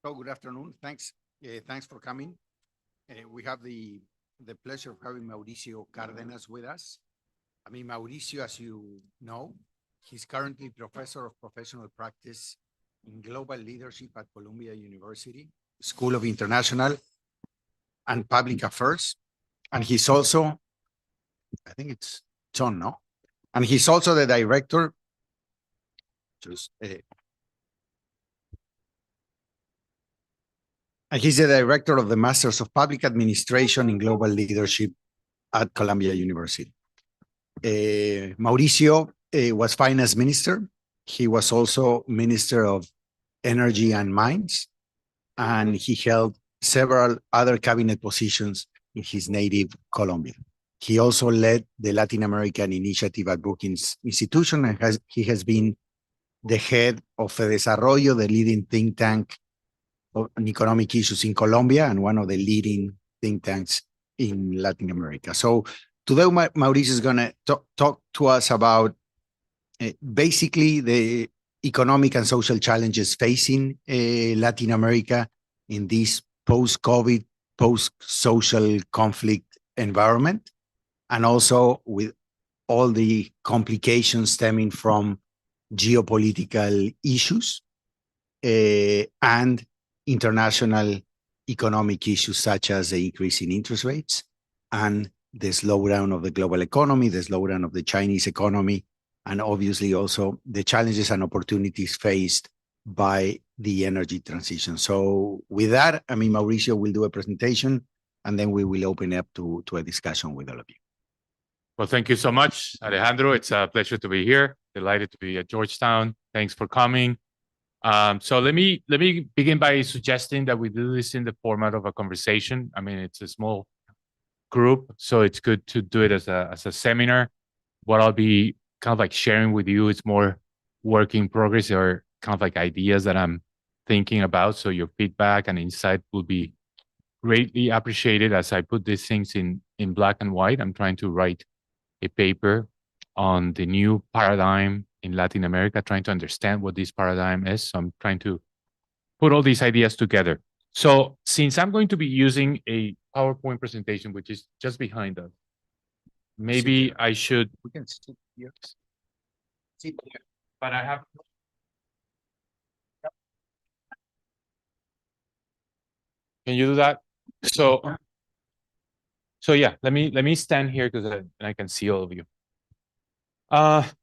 So good afternoon. Thanks for coming. We have the pleasure of having Mauricio Cardenas with us. I mean, Mauricio, as you know, he's currently professor of professional practice in global leadership at Columbia University School of International and Public Affairs. And he's also, I think it's John, no? And he's also the director, and he's the director of the Masters of Public Administration in Global Leadership at Columbia University. Mauricio was finance minister. He was also Minister of Energy and Mines, and he held several other cabinet positions in his native Colombia. He also led the Latin American initiative at Brookings Institution, and he has been the head of Desarrollo, the leading think tank on economic issues in Colombia and one of the leading think tanks in Latin America. So today, Mauricio is going to talk to us about basically the economic and social challenges facing Latin America in this post-COVID, post-social conflict environment, and also with all the complications stemming from geopolitical issues and international economic issues such as the increase in interest rates and the slowdown of the global economy, the slowdown of the Chinese economy, and obviously also the challenges and opportunities faced by the energy transition. So with that, I mean, Mauricio will do a presentation and then we will open up to a discussion with all of you. Well, thank you so much, Alejandro. It's a pleasure to be here. Delighted to be at Georgetown. Thanks for coming. So let me begin by suggesting that we do this in the format of a conversation. I mean, it's a small group, so it's good to do it as a seminar. What I'll be kind of like sharing with you is more work in progress or kind of like ideas that I'm thinking about. So your feedback and insight will be greatly appreciated as I put these things in black and white. I'm trying to write a paper on the new paradigm in Latin America, trying to understand what this paradigm is. So I'm trying to put all these ideas together. So since I'm going to be using a PowerPoint presentation, which is just behind us, maybe I should... We can sit here. Sit here. But I have... Can you do that? So yeah, let me stand here because I can see all of you.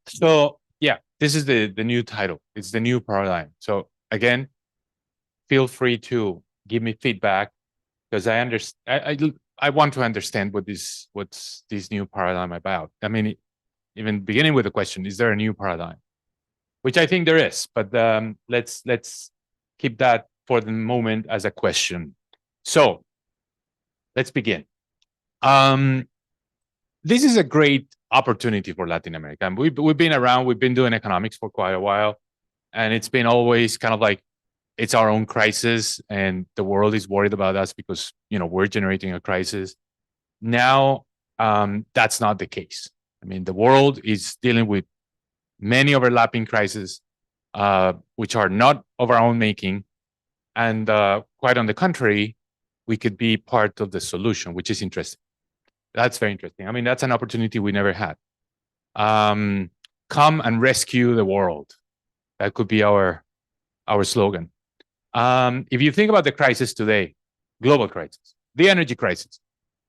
So yeah, this is the new title. It's the new paradigm. So again, feel free to give me feedback because I want to understand what's this new paradigm about. I mean, even beginning with the question, is there a new paradigm? Which I think there is, but let's keep that for the moment as a question. So let's begin. This is a great opportunity for Latin America. And we've been around, we've been doing economics for quite a while, and it's been always kind of like it's our own crisis, and the world is worried about us because we're generating a crisis. Now, that's not the case. I mean, the world is dealing with many overlapping crises, which are not of our own making, and quite on the contrary, we could be part of the solution, which is interesting. That's very interesting. I mean, that's an opportunity we never had. Come and rescue the world. That could be our slogan. If you think about the crisis today, global crisis, the energy crisis.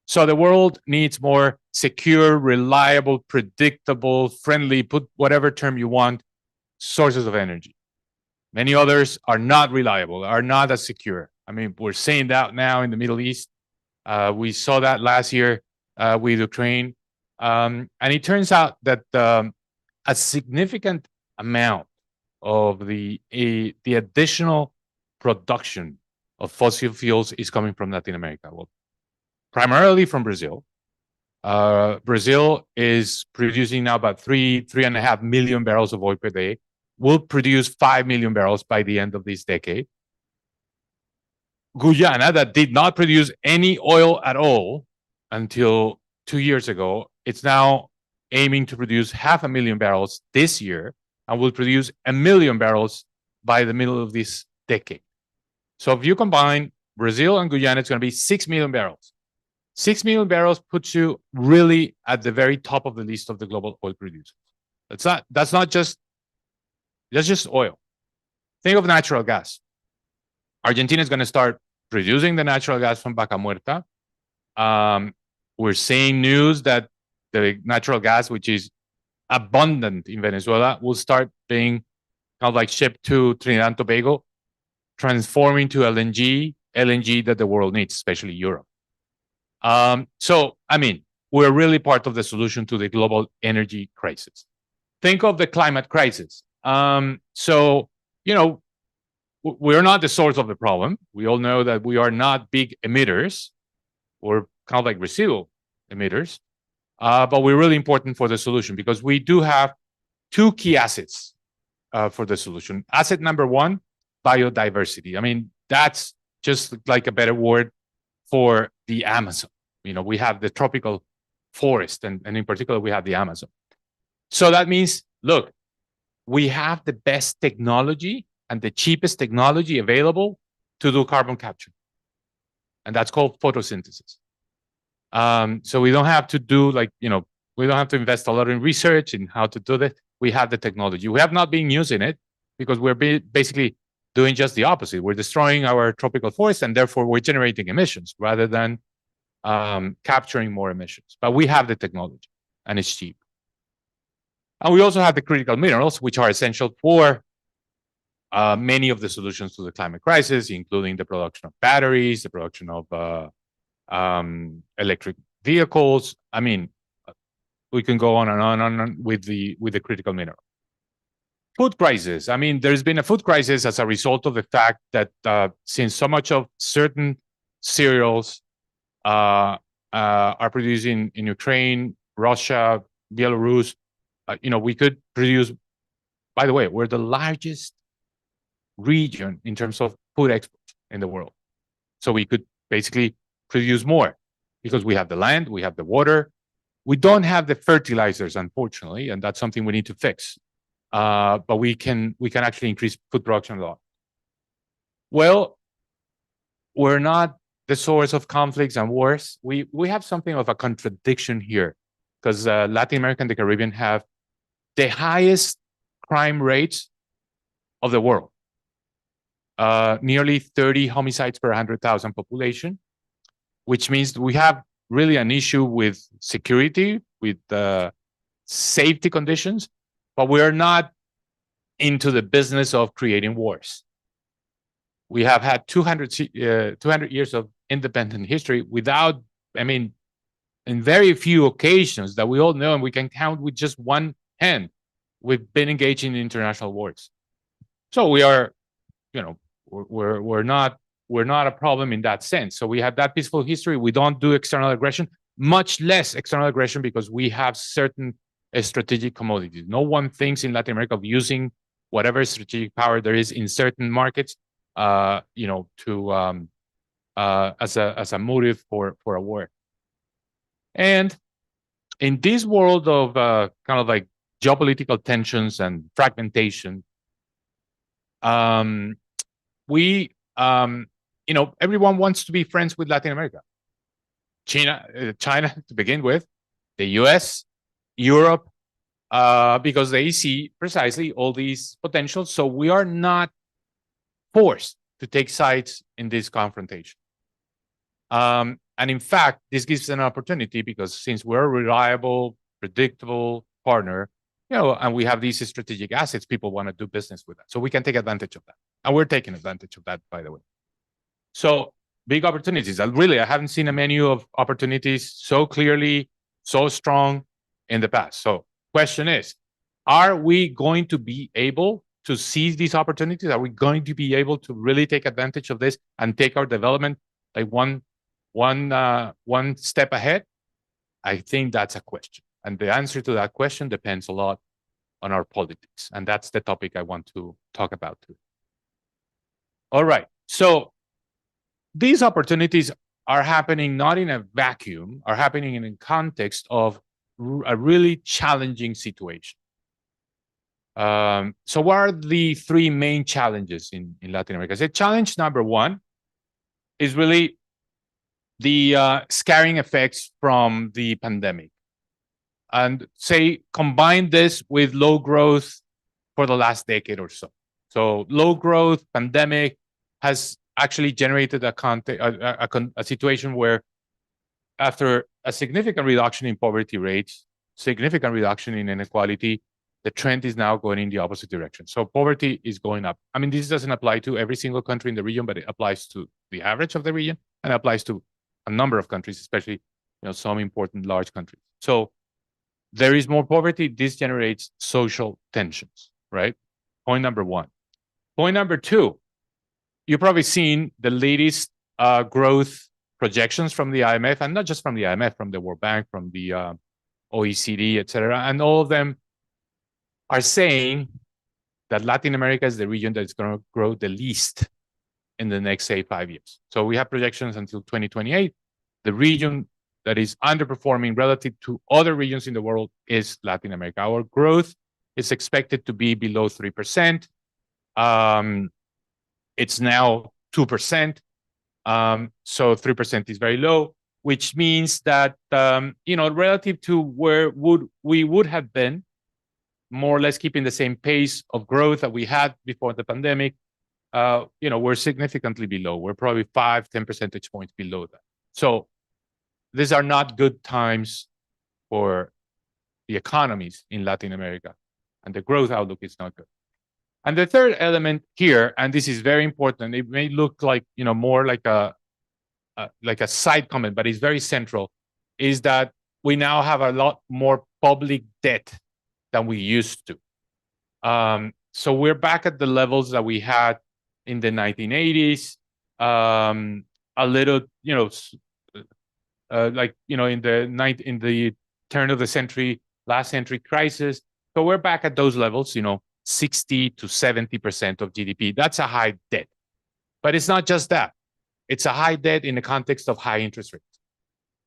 So the world needs more secure, reliable, predictable, friendly, put whatever term you want, sources of energy. Many others are not reliable, are not as secure. I mean, we're seeing that now in the Middle East. We saw that last year with Ukraine. And it turns out that a significant amount of the additional production of fossil fuels is coming from Latin America. Well, primarily from Brazil. Brazil is producing now about 3.5 million barrels of oil per day. Will produce 5 million barrels by the end of this decade. Guyana, that did not produce any oil at all until 2 years ago, it's now aiming to produce 500,000 barrels this year and will produce 1 million barrels by the middle of this decade. So if you combine Brazil and Guyana, it's going to be 6 million barrels. 6 million barrels puts you really at the very top of the list of the global oil producers. That's just oil. Think of natural gas. Argentina is going to start producing the natural gas from Vaca Muerta. We're seeing news that the natural gas, which is abundant in Venezuela, will start being kind of like shipped to Trinidad and Tobago, transforming to LNG that the world needs, especially Europe. So, I mean, we're really part of the solution to the global energy crisis. Think of the climate crisis. So, you know, we're not the source of the problem. We all know that we are not big emitters. We're kind of like residual emitters. But we're really important for the solution because we do have two key assets for the solution. Asset number one, biodiversity. I mean, that's just like a better word for the Amazon. You know, we have the tropical forest, and in particular, we have the Amazon. So that means, look, we have the best technology and the cheapest technology available to do carbon capture. And that's called photosynthesis. So we don't have to do we don't have to invest a lot in research in how to do that. We have the technology. We have not been using it because we're basically doing just the opposite. We're destroying our tropical forest, and therefore we're generating emissions rather than capturing more emissions. But we have the technology, and it's cheap. And we also have the critical minerals, which are essential for many of the solutions to the climate crisis, including the production of batteries, the production of electric vehicles. I mean, we can go on and on with the critical mineral. Food crisis. I mean, there's been a food crisis as a result of the fact that since so much of certain cereals are produced in Ukraine, Russia, Belarus, we could produce. By the way, we're the largest region in terms of food exports in the world. So we could basically produce more because we have the land, we have the water. We don't have the fertilizers, unfortunately, and that's something we need to fix. But we can actually increase food production a lot. Well, we're not the source of conflicts and wars. We have something of a contradiction here because Latin America and the Caribbean have the highest crime rates of the world. Nearly 30 homicides per 100,000 population, which means we have really an issue with security, with safety conditions, but we are not into the business of creating wars. We have had 200 years of independent history without, in very few occasions that we all know, and we can count with just one hand, we've been engaged in international wars. So we are, we're not a problem in that sense. So we have that peaceful history. We don't do external aggression, much less external aggression because we have certain strategic commodities. No one thinks in Latin America of using whatever strategic power there is in certain markets, as a motive for a war. And in this world of kind of like geopolitical tensions and fragmentation, everyone wants to be friends with Latin America. China to begin with, the US, Europe, because they see precisely all these potentials. So we are not forced to take sides in this confrontation. And in fact, this gives an opportunity because since we're a reliable, predictable partner, and we have these strategic assets, people want to do business with us. So we can take advantage of that. And we're taking advantage of that, by the way. So big opportunities. I haven't seen a menu of opportunities so clearly, so strong in the past. So question is, are we going to be able to seize these opportunities? Are we going to be able to really take advantage of this and take our development like one step ahead? I think that's a question. And the answer to that question depends a lot on our politics. And that's the topic I want to talk about too. All right. So these opportunities are happening not in a vacuum, are happening in a context of a really challenging situation. So what are the three main challenges in Latin America? So challenge number one is really the scarring effects from the pandemic. And say, combine this with low growth for the last decade or so. So low growth, pandemic has actually generated a situation where after a significant reduction in poverty rates, significant reduction in inequality, the trend is now going in the opposite direction. So poverty is going up. I mean, this doesn't apply to every single country in the region, but it applies to the average of the region and applies to a number of countries, especially some important large countries. So there is more poverty. This generates social tensions, right? Point number one. Point number two, you've probably seen the latest growth projections from the IMF, and not just from the IMF, from the World Bank, from the OECD, et cetera. And all of them are saying that Latin America is the region that is going to grow the least in the next, say, 5 years. So we have projections until 2028. The region that is underperforming relative to other regions in the world is Latin America. Our growth is expected to be below 3%. It's now 2%. So 3% is very low, which means that, relative to where we would have been, more or less keeping the same pace of growth that we had before the pandemic, we're significantly below. We're probably 5-10 percentage points below that. So these are not good times for the economies in Latin America, and the growth outlook is not good. And the third element here, and this is very important, it may look like more like a side comment, but it's very central, is that we now have a lot more public debt than we used to. So we're back at the levels that we had in the 1980s, a little, in the turn of the century, last century crisis. So we're back at those levels, 60 to 70% of GDP. That's a high debt. But it's not just that. It's a high debt in the context of high interest rates.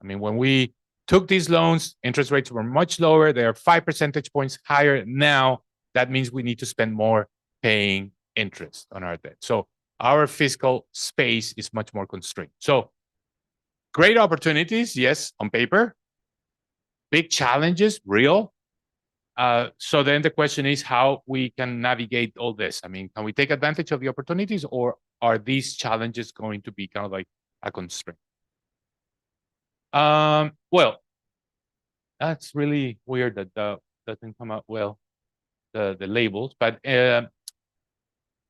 I mean, when we took these loans, interest rates were much lower. They are 5 percentage points higher now. That means we need to spend more paying interest on our debt. So our fiscal space is much more constrained. So great opportunities, yes, on paper. Big challenges, real. So then the question is how we can navigate all this. I mean, can we take advantage of the opportunities, or are these challenges going to be kind of like a constraint? Well, that's really weird that doesn't come out well, the labels. But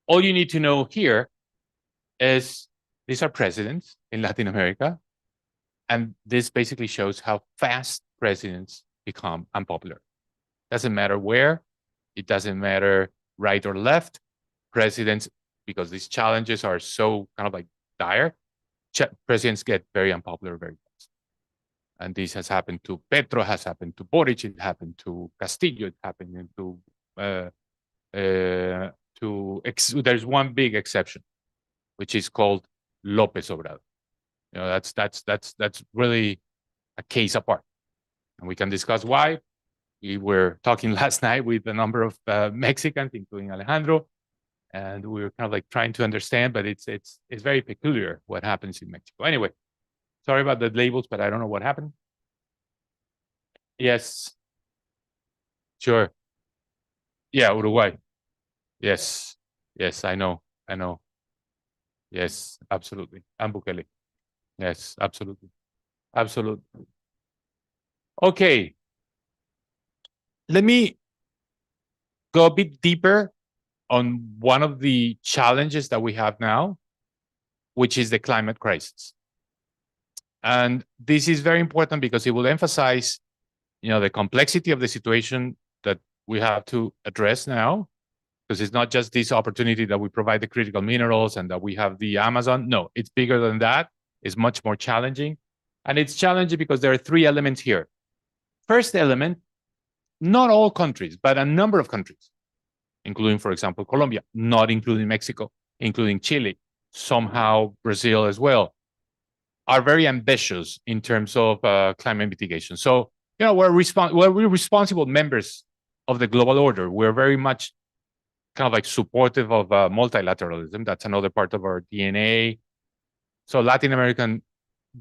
all you need to know here is these are presidents in Latin America. And this basically shows how fast presidents become unpopular. Doesn't matter where, it doesn't matter right or left. Presidents, because these challenges are so kind of like dire, presidents get very unpopular very fast. And this has happened to Petro, has happened to Boric, it happened to Castillo, it happened there's one big exception, which is called López Obrador. That's really a case apart. And we can discuss why. We were talking last night with a number of Mexicans, including Alejandro, and we were kind of like trying to understand, but it's very peculiar what happens in Mexico. Anyway, sorry about the labels, but I don't know what happened. Yes. Sure. Yeah, Uruguay. Yes. Yes, I know. Yes, absolutely. And Bukele. Yes, absolutely. Absolutely. Okay. Let me go a bit deeper on one of the challenges that we have now, which is the climate crisis. And this is very important because it will emphasize, the complexity of the situation that we have to address now, because it's not just this opportunity that we provide the critical minerals and that we have the Amazon. No, it's bigger than that. It's much more challenging. And it's challenging because there are three elements here. First element, not all countries, but a number of countries, including, for example, Colombia, not including Mexico, including Chile, somehow Brazil as well, are very ambitious in terms of climate mitigation. So, we're responsible members of the global order. We're very much kind of like supportive of multilateralism. That's another part of our DNA. So Latin American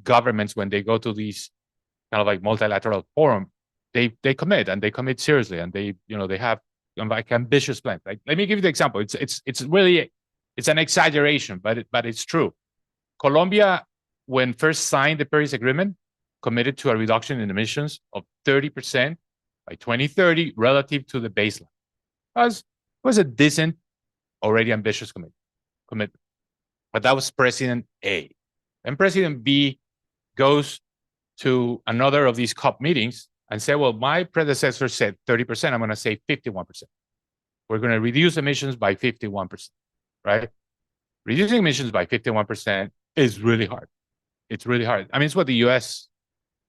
governments, when they go to these kind of like multilateral forum, they commit, and they commit seriously, and they have like ambitious plans. Like, let me give you the example. It's really, it's an exaggeration, but it's true. Colombia, when first signed the Paris Agreement, committed to a reduction in emissions of 30% by 2030 relative to the baseline. It was a decent, already ambitious commitment. But that was President A. And President B goes to another of these COP meetings and say, well, my predecessor said 30%, I'm going to say 51%. We're going to reduce emissions by 51%, right? Reducing emissions by 51% is really hard. It's really hard. I mean, it's what the US,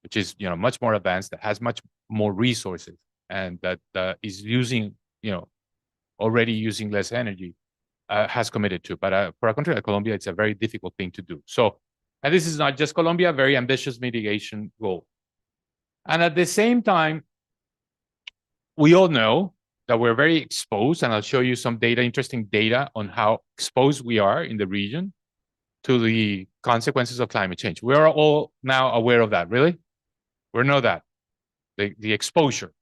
which is, much more advanced, that has much more resources, and that is using, already using less energy, has committed to. But for a country like Colombia, it's a very difficult thing to do. So, and this is not just Colombia, very ambitious mitigation goal. And at the same time, we all know that we're very exposed, and I'll show you some data, interesting data on how exposed we are in the region to the consequences of climate change. We are all now aware of that, really? We know that, the exposure.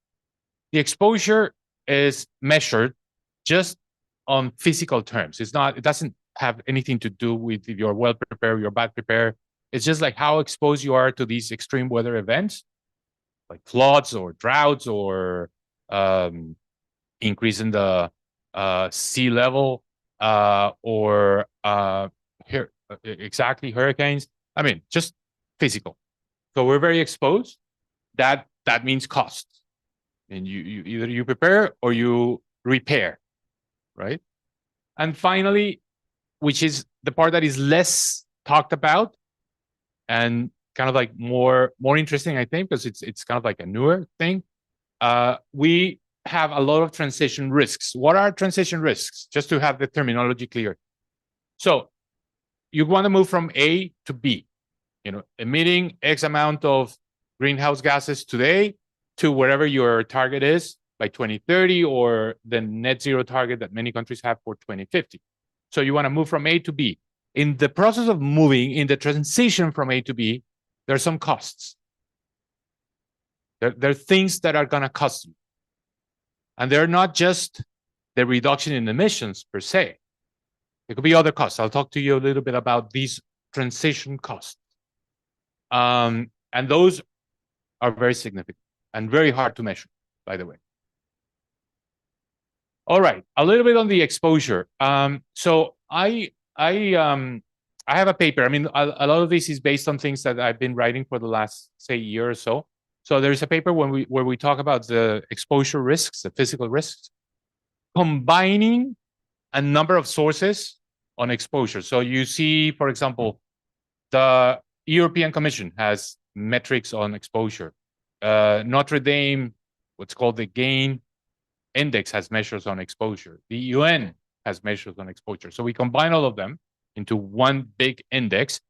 The exposure is measured just on physical terms. It doesn't have anything to do with if you're well prepared, you're bad prepared. It's just like how exposed you are to these extreme weather events, like floods or droughts or increase in the sea level or exactly hurricanes. I mean, just physical. So we're very exposed. That means costs. And you either you prepare or you repair, right? And finally, which is the part that is less talked about and kind of like more interesting, I think, because it's kind of like a newer thing. We have a lot of transition risks. What are transition risks? Just to have the terminology clear. So you want to move from A to B, emitting X amount of greenhouse gases today to wherever your target is by 2030, or the net zero target that many countries have for 2050. So you want to move from A to B. In the process of moving, in the transition from A to B, there are some costs. There are things that are going to cost you. And they're not just the reduction in emissions per se. It could be other costs. I'll talk to you a little bit about these transition costs. And those are very significant and very hard to measure, by the way. All right, a little bit on the exposure. So I have a paper. I mean, a lot of this is based on things that I've been writing for the last, say, year or so. So there's a paper where we talk about the exposure risks, the physical risks, combining a number of sources on exposure. So you see, for example, the European Commission has metrics on exposure. Notre Dame, what's called the GAIN Index, has measures on exposure. The UN has measures on exposure. So we combine all of them into one big index,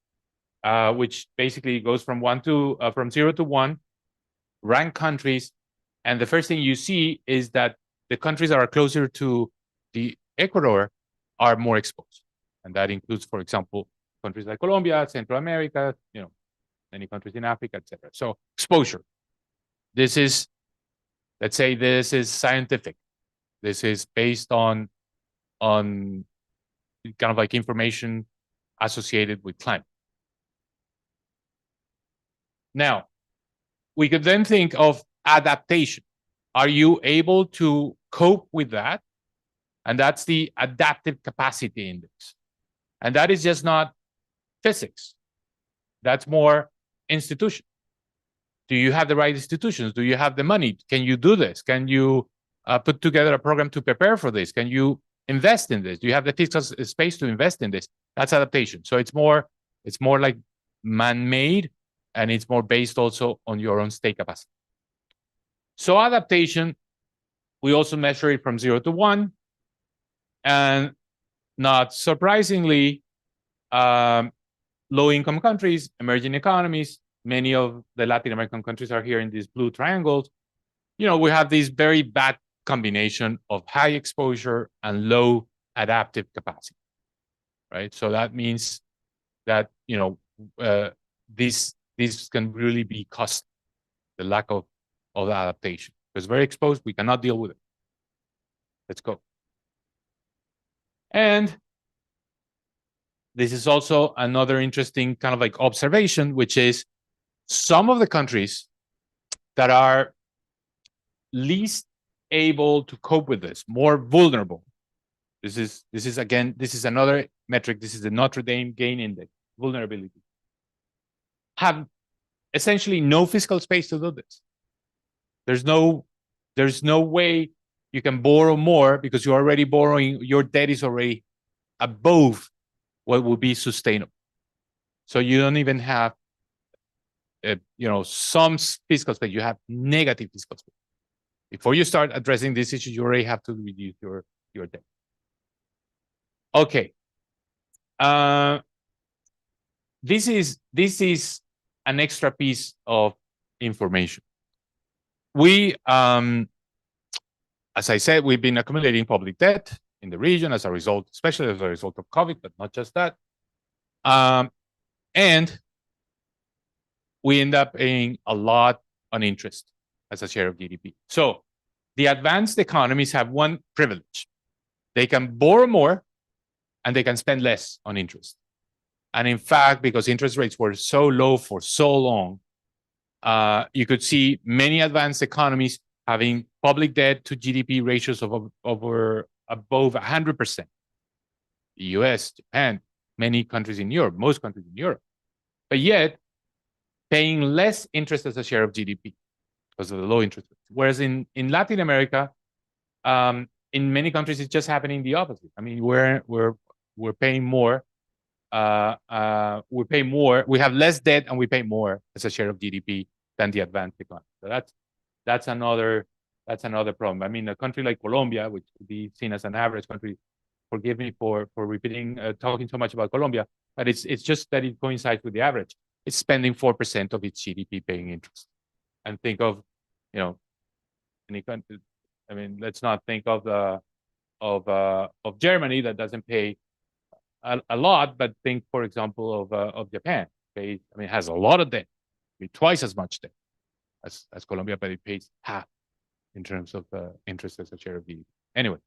which basically goes from 0 to 1, rank countries, and the first thing you see is that the countries that are closer to the equator are more exposed, and that includes, for example, countries like Colombia, Central America, many countries in Africa, etc. So exposure. This is, let's say, this is scientific. This is based on kind of like information associated with climate. Now, we could then think of adaptation. Are you able to cope with that? And that's the adaptive capacity index. And that is just not physics. That's more institution. Do you have the right institutions? Do you have the money? Can you do this? Can you put together a program to prepare for this? Can you invest in this? Do you have the fiscal space to invest in this? That's adaptation. So it's more like man-made, and it's more based also on your own state capacity. So adaptation, we also measure it from 0 to 1. And not surprisingly, low-income countries, emerging economies, many of the Latin American countries are here in these blue triangles. We have these very bad combination of high exposure and low adaptive capacity, right? So that means that this can really be costly, the lack of adaptation. Because very exposed, we cannot deal with it. Let's go. And this is also another interesting kind of like observation, which is some of the countries that are least able to cope with this, more vulnerable. This is another metric. This is the Notre Dame Gain Index, vulnerability. Have essentially no fiscal space to do this. There's no way you can borrow more because you're already borrowing. Your debt is already above what would be sustainable. So you don't even have, some fiscal space. You have negative fiscal space. Before you start addressing these issues, you already have to reduce your debt. Okay. This is an extra piece of information. We, as I said, we've been accumulating public debt in the region as a result, especially as a result of COVID, but not just that. And we end up paying a lot on interest as a share of GDP. So the advanced economies have one privilege. They can borrow more and they can spend less on interest. And in fact, because interest rates were so low for so long, you could see many advanced economies having public debt to GDP ratios of above 100%. The US, Japan, many countries in Europe, most countries in Europe. But yet, paying less interest as a share of GDP because of the low interest rates. Whereas in Latin America, in many countries, it's just happening the opposite. I mean, we're paying more. We pay more. We have less debt, and we pay more as a share of GDP than the advanced economy. So that's another problem. I mean, a country like Colombia, which would be seen as an average country, forgive me for repeating, talking so much about Colombia, but it's just that it coincides with the average. It's spending 4% of its GDP paying interest. And think of, any country. I mean, let's not think of Germany that doesn't pay a lot, but think, for example, of Japan. I mean, has a lot of debt, twice as much debt as Colombia, but it pays half in terms of interest as a share of GDP. Anyway.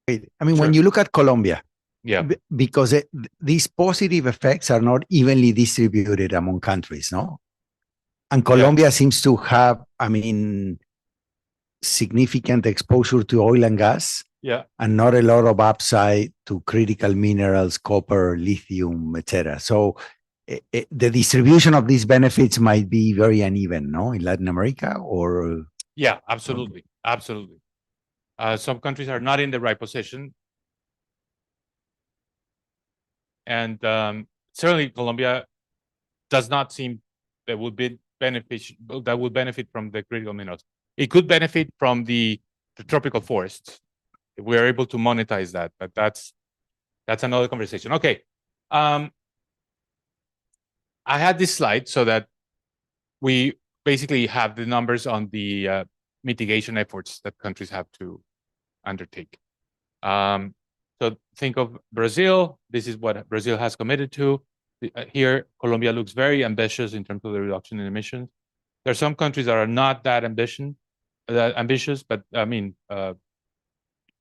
I mean, when you look at Colombia, yeah, because these positive effects are not evenly distributed among countries, no? And Colombia seems to have, I mean, significant exposure to oil and gas, and not a lot of upside to critical minerals, copper, lithium, etc. So the distribution of these benefits might be very uneven, no, in Latin America, or absolutely. Some countries are not in the right position, and certainly Colombia does not seem that would benefit from the critical minerals. It could benefit from the tropical forests if we are able to monetize that, but that's another conversation. Okay, I had this slide so that we basically have the numbers on the mitigation efforts that countries have to undertake. So think of Brazil. This is what Brazil has committed to. Here, Colombia looks very ambitious in terms of the reduction in emissions. There are some countries that are not that ambitious, but I mean,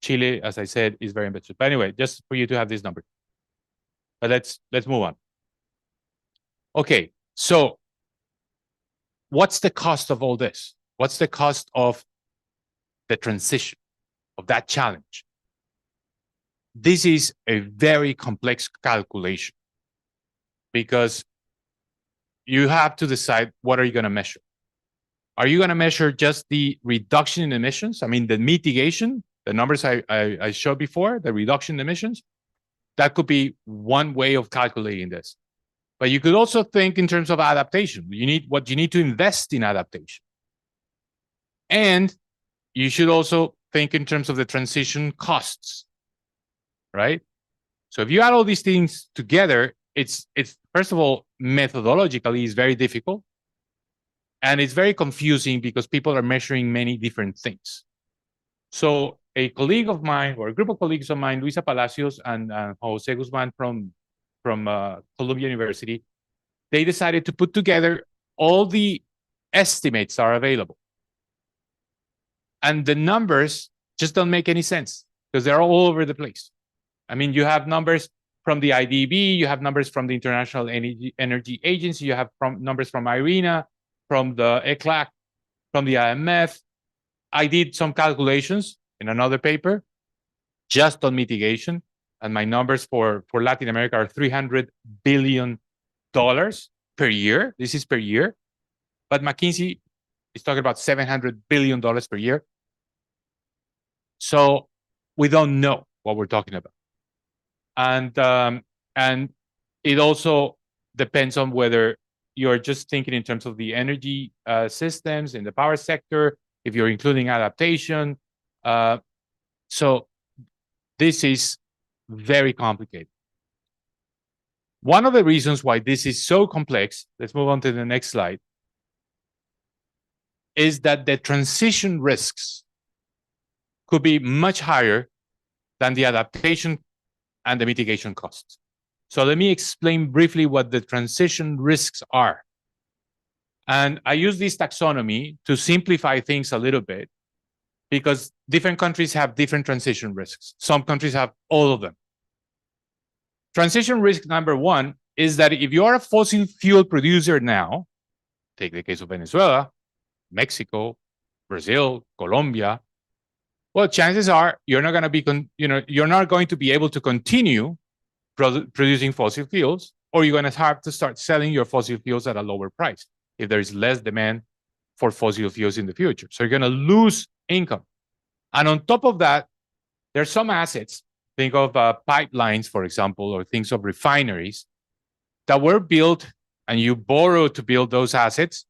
Chile, as I said, is very ambitious. But anyway, just for you to have this number. But let's move on. Okay, so what's the cost of all this? What's the cost of the transition, of that challenge? This is a very complex calculation because you have to decide, what are you going to measure? Are you going to measure just the reduction in emissions? I mean, the mitigation, the numbers I showed before, the reduction in emissions, that could be one way of calculating this. But you could also think in terms of adaptation. You need to invest in adaptation. And you should also think in terms of the transition costs, right? So if you add all these things together, it's first of all, methodologically, is very difficult. And it's very confusing because people are measuring many different things. So a colleague of mine, or a group of colleagues of mine, Luisa Palacios and Jose Guzman from Colombian University, they decided to put together all the estimates that are available. And the numbers just don't make any sense because they're all over the place. I mean, you have numbers from the IDB, you have numbers from the International Energy Agency, you have numbers from IRENA, from the ECLAC, from the IMF. I did some calculations in another paper just on mitigation, and my numbers for Latin America are $300 billion per year. This is per year. But McKinsey is talking about $700 billion per year. So we don't know what we're talking about. And it also depends on whether you're just thinking in terms of the energy systems in the power sector, if you're including adaptation. So this is very complicated. One of the reasons why this is so complex, let's move on to the next slide, is that the transition risks could be much higher than the adaptation and the mitigation costs. So let me explain briefly what the transition risks are. And I use this taxonomy to simplify things a little bit because different countries have different transition risks. Some countries have all of them. Transition risk number one is that if you are a fossil fuel producer now, take the case of Venezuela, Mexico, Brazil, Colombia, well, chances are you're not going to be, you're not going to be able to continue producing fossil fuels, or you're going to have to start selling your fossil fuels at a lower price if there is less demand for fossil fuels in the future. So you're going to lose income. And on top of that, there's some assets, think of pipelines, for example, or things of refineries that were built and you borrow to build those assets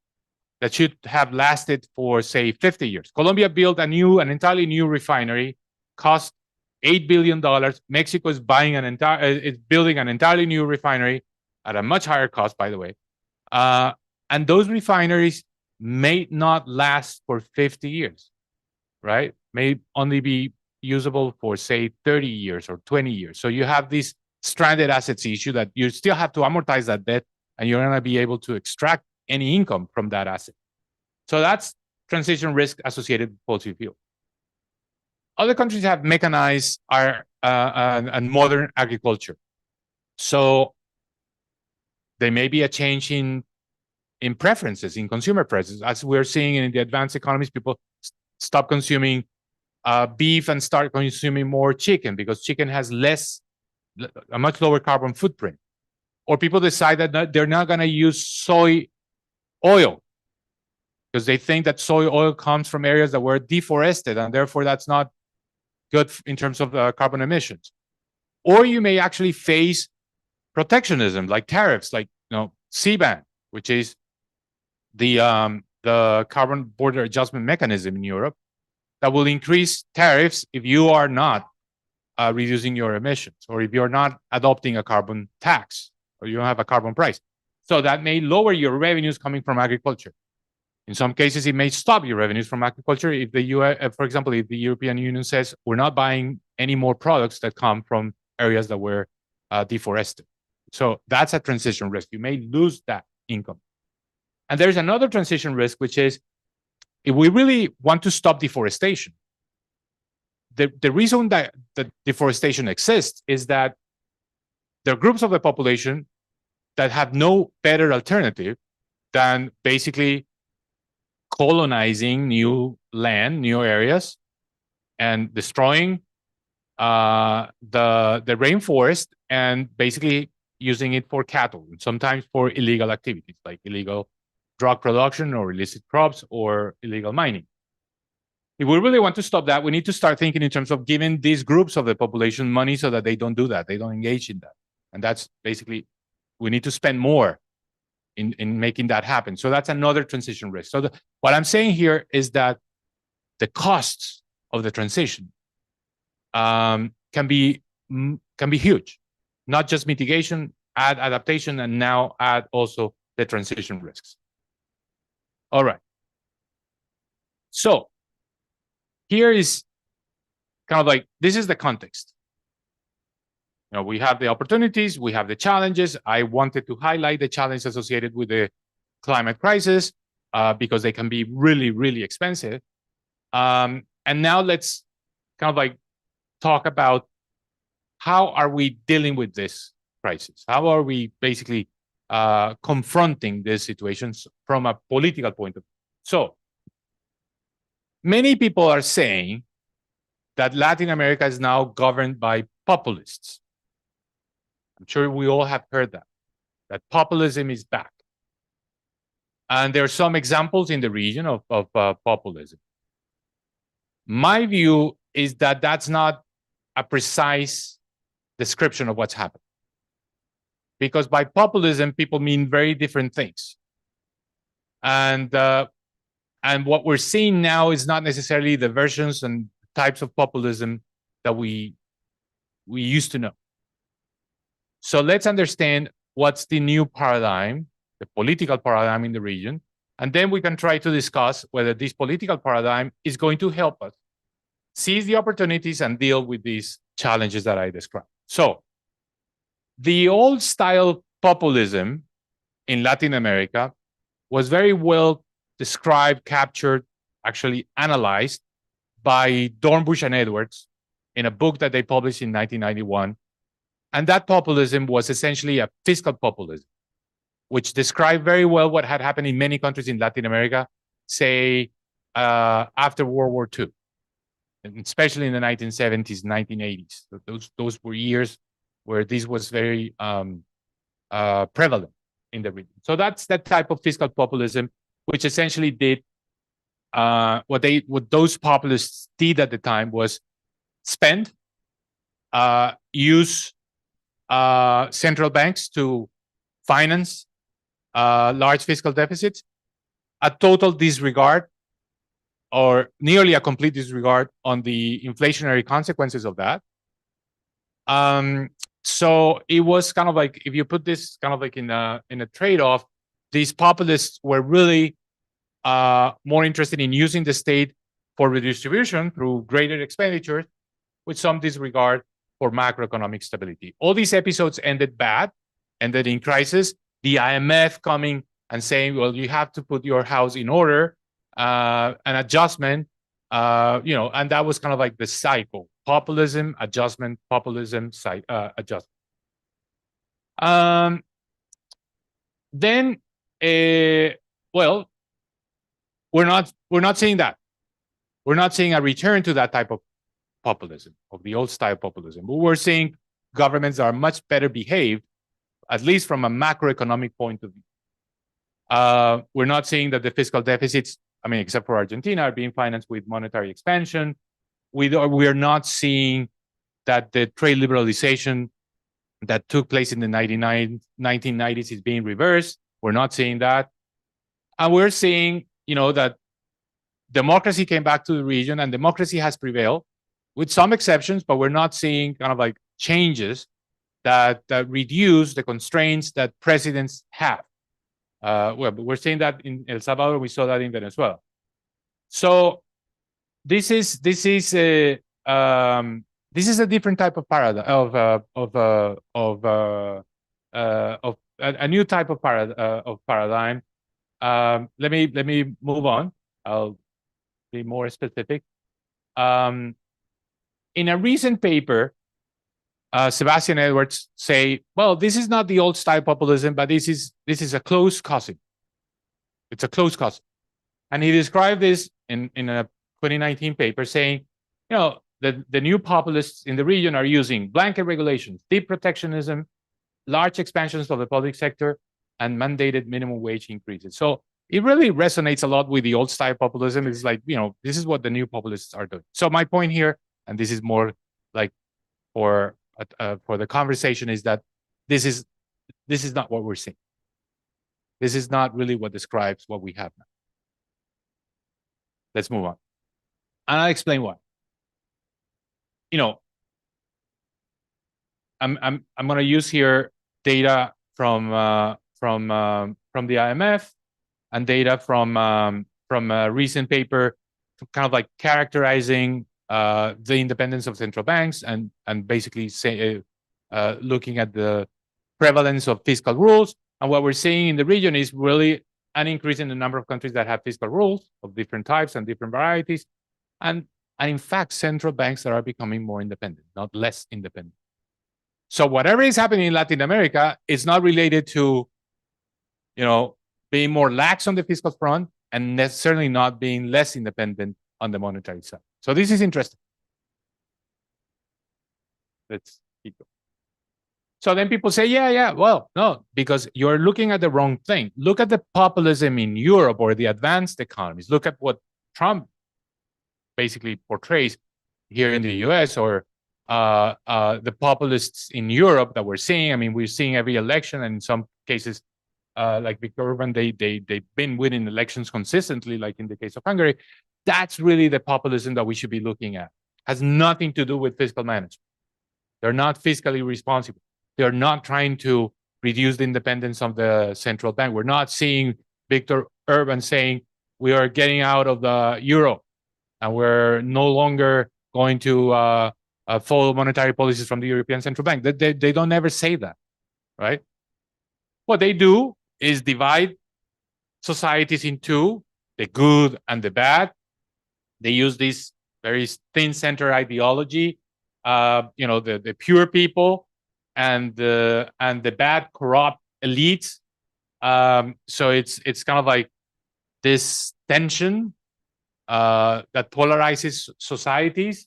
that should have lasted for, say, 50 years. Colombia built an entirely new refinery, cost $8 billion. Mexico is building an entirely new refinery at a much higher cost, by the way. And those refineries may not last for 50 years, right? May only be usable for, say, 30 years or 20 years. So you have this stranded assets issue that you still have to amortize that debt, and you're going to be able to extract any income from that asset. So that's transition risk associated with fossil fuel. Other countries have mechanized and modern agriculture. So there may be a change in preferences, in consumer preferences. As we're seeing in the advanced economies, people stop consuming beef and start consuming more chicken because chicken has a much lower carbon footprint. Or people decide that they're not going to use soy oil because they think that soy oil comes from areas that were deforested, and therefore that's not good in terms of carbon emissions. Or you may actually face protectionism, like tariffs, like CBAM, which is the carbon border adjustment mechanism in Europe, that will increase tariffs if you are not reducing your emissions, or if you're not adopting a carbon tax, or you don't have a carbon price. So that may lower your revenues coming from agriculture. In some cases, it may stop your revenues from agriculture if the US, for example, if the European Union says we're not buying any more products that come from areas that were deforested. So that's a transition risk. You may lose that income. And there's another transition risk, which is if we really want to stop deforestation, the reason that deforestation exists is that there are groups of the population that have no better alternative than basically colonizing new land, new areas, and destroying the rainforest and basically using it for cattle, and sometimes for illegal activities like illegal drug production or illicit crops or illegal mining. If we really want to stop that, we need to start thinking in terms of giving these groups of the population money so that they don't do that, they don't engage in that. And that's basically, we need to spend more in making that happen. So that's another transition risk. So what I'm saying here is that the costs of the transition can be huge, not just mitigation, add adaptation, and now add also the transition risks. All right. So here is kind of like, this is the context. We have the opportunities, we have the challenges. I wanted to highlight the challenges associated with the climate crisis because they can be really, really expensive. And now let's kind of like talk about how are we dealing with this crisis? How are we basically confronting these situations from a political point of view? So many people are saying that Latin America is now governed by populists. I'm sure we all have heard that populism is back. And there are some examples in the region of populism. My view is that that's not a precise description of what's happened. Because by populism, people mean very different things. And what we're seeing now is not necessarily the versions and types of populism that we used to know. So let's understand what's the new paradigm, the political paradigm in the region, and then we can try to discuss whether this political paradigm is going to help us seize the opportunities and deal with these challenges that I described. So the old style populism in Latin America was very well described, captured, actually analyzed by Dornbusch and Edwards in a book that they published in 1991. And that populism was essentially a fiscal populism, which described very well what had happened in many countries in Latin America, say, after World War II, and especially in the 1970s, 1980s. Those were years where this was very prevalent in the region. So that's that type of fiscal populism, which essentially did what those populists did at the time was spend, use central banks to finance large fiscal deficits, a total disregard or nearly a complete disregard on the inflationary consequences of that. So it was kind of like, if you put this kind of like in a trade-off, these populists were really more interested in using the state for redistribution through greater expenditures with some disregard for macroeconomic stability. All these episodes ended bad, ended in crisis. The IMF coming and saying, well, you have to put your house in order, an adjustment, and that was kind of like the cycle. Populism, adjustment, populism, adjustment. Then, well, we're not seeing that. We're not seeing a return to that type of populism, of the old style populism. But we're seeing governments that are much better behaved, at least from a macroeconomic point of view. We're not seeing that the fiscal deficits, I mean, except for Argentina, are being financed with monetary expansion. We are not seeing that the trade liberalization that took place in the 1990s is being reversed. We're not seeing that. And we're seeing, that democracy came back to the region and democracy has prevailed with some exceptions, but we're not seeing kind of like changes that reduce the constraints that presidents have. But we're seeing that in El Salvador. We saw that in Venezuela. So this is a different type of paradigm of a new type of paradigm. Let me move on. I'll be more specific. In a recent paper, Sebastian Edwards say, well, this is not the old style populism, but this is a close cousin. It's a close cousin. And he described this in a 2019 paper saying, the new populists in the region are using blanket regulations, deep protectionism, large expansions of the public sector, and mandated minimum wage increases. So it really resonates a lot with the old style populism. It's like, this is what the new populists are doing. So my point here, and this is more like for the conversation, is that this is not what we're seeing. This is not really what describes what we have now. Let's move on. And I'll explain why. I'm going to use here data from the IMF and data from a recent paper, kind of like characterizing the independence of central banks and basically looking at the prevalence of fiscal rules. And what we're seeing in the region is really an increase in the number of countries that have fiscal rules of different types and different varieties. And in fact, central banks that are becoming more independent, not less independent. So whatever is happening in Latin America is not related to, being more lax on the fiscal front and necessarily not being less independent on the monetary side. So this is interesting. Let's keep going. So then people say, yeah, well, no, because you're looking at the wrong thing. Look at the populism in Europe or the advanced economies. Look at what Trump basically portrays here in the US or the populists in Europe that we're seeing. I mean, we're seeing every election, and in some cases, like Viktor Orban, they've been winning elections consistently, like in the case of Hungary. That's really the populism that we should be looking at. Has nothing to do with fiscal management. They're not fiscally responsible. They're not trying to reduce the independence of the central bank. We're not seeing Viktor Orban saying we are getting out of the euro and we're no longer going to follow monetary policies from the European Central Bank. They don't ever say that, right? What they do is divide societies into the good and the bad. They use this very thin center ideology, the pure people and the bad, corrupt elites. So it's kind of like this tension that polarizes societies,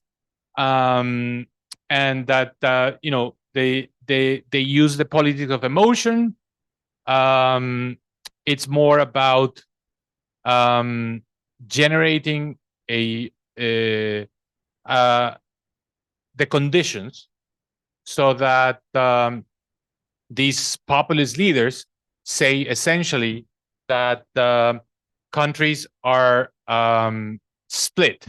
and that they use the politics of emotion. It's more about generating the conditions so that these populist leaders say essentially that countries are split,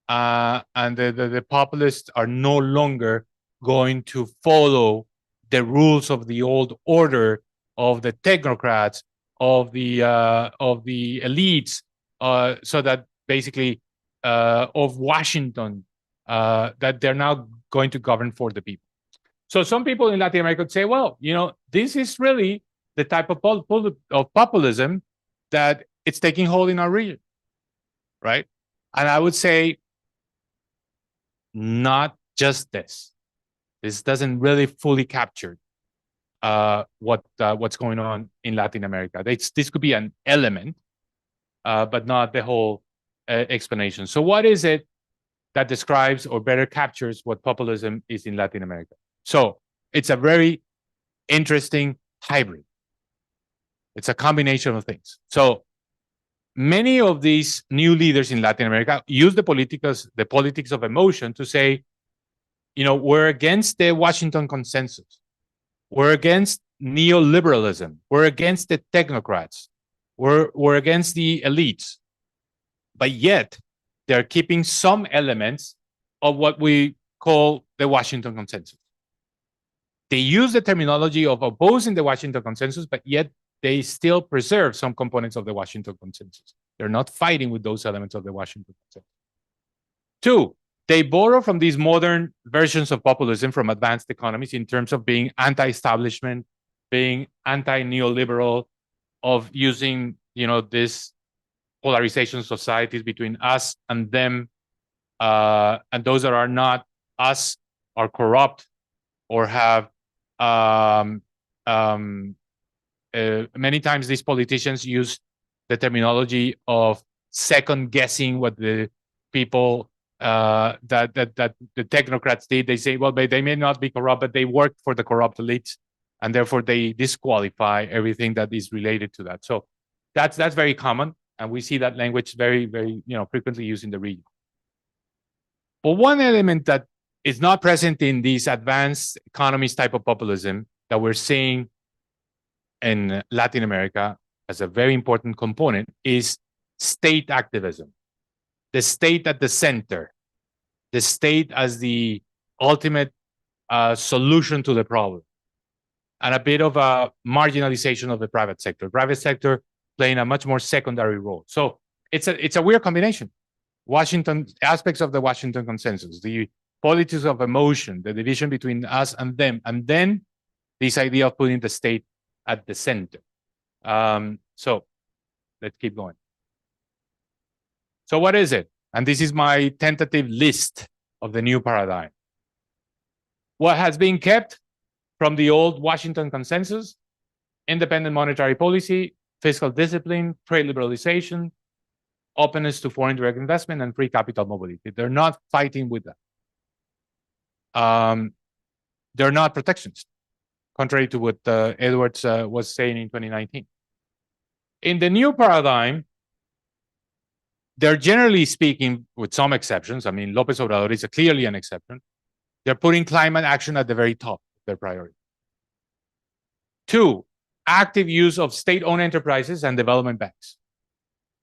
and the populists are no longer going to follow the rules of the old order of the technocrats, of the elites, so that basically of Washington, that they're now going to govern for the people. So some people in Latin America would say, well, this is really the type of populism that it's taking hold in our region, right? And I would say not just this. This doesn't really fully capture what's going on in Latin America. This could be an element, but not the whole explanation. So what is it that describes or better captures what populism is in Latin America? So it's a very interesting hybrid. It's a combination of things. So many of these new leaders in Latin America use the politics of emotion to say, we're against the Washington consensus. We're against neoliberalism. We're against the technocrats. We're against the elites. But yet, they're keeping some elements of what we call the Washington consensus. They use the terminology of opposing the Washington consensus, but yet they still preserve some components of the Washington consensus. They're not fighting with those elements of the Washington consensus. Two, they borrow from these modern versions of populism from advanced economies in terms of being anti-establishment, being anti-neoliberal, of using, this polarization of societies between us and them, and those that are not us are corrupt or have many times these politicians use the terminology of second guessing what the people that the technocrats did. They say, well, they may not be corrupt, but they work for the corrupt elites, and therefore they disqualify everything that is related to that. So that's very common, and we see that language very, very frequently used in the region. But one element that is not present in these advanced economies type of populism that we're seeing in Latin America as a very important component is state activism. The state at the center, the state as the ultimate solution to the problem, and a bit of a marginalization of the private sector. Private sector playing a much more secondary role. So it's a weird combination. aspects of the Washington consensus, the politics of emotion, the division between us and them, and then this idea of putting the state at the center. So let's keep going. So what is it? And this is my tentative list of the new paradigm. What has been kept from the old Washington consensus: independent monetary policy, fiscal discipline, trade liberalization, openness to foreign direct investment, and free capital mobility. They're not fighting with that. They're not protectionist, contrary to what Edwards was saying in 2019. In the new paradigm, they're generally speaking, with some exceptions, I mean, López Obrador is clearly an exception, they're putting climate action at the very top of their priority. 2, active use of state-owned enterprises and development banks.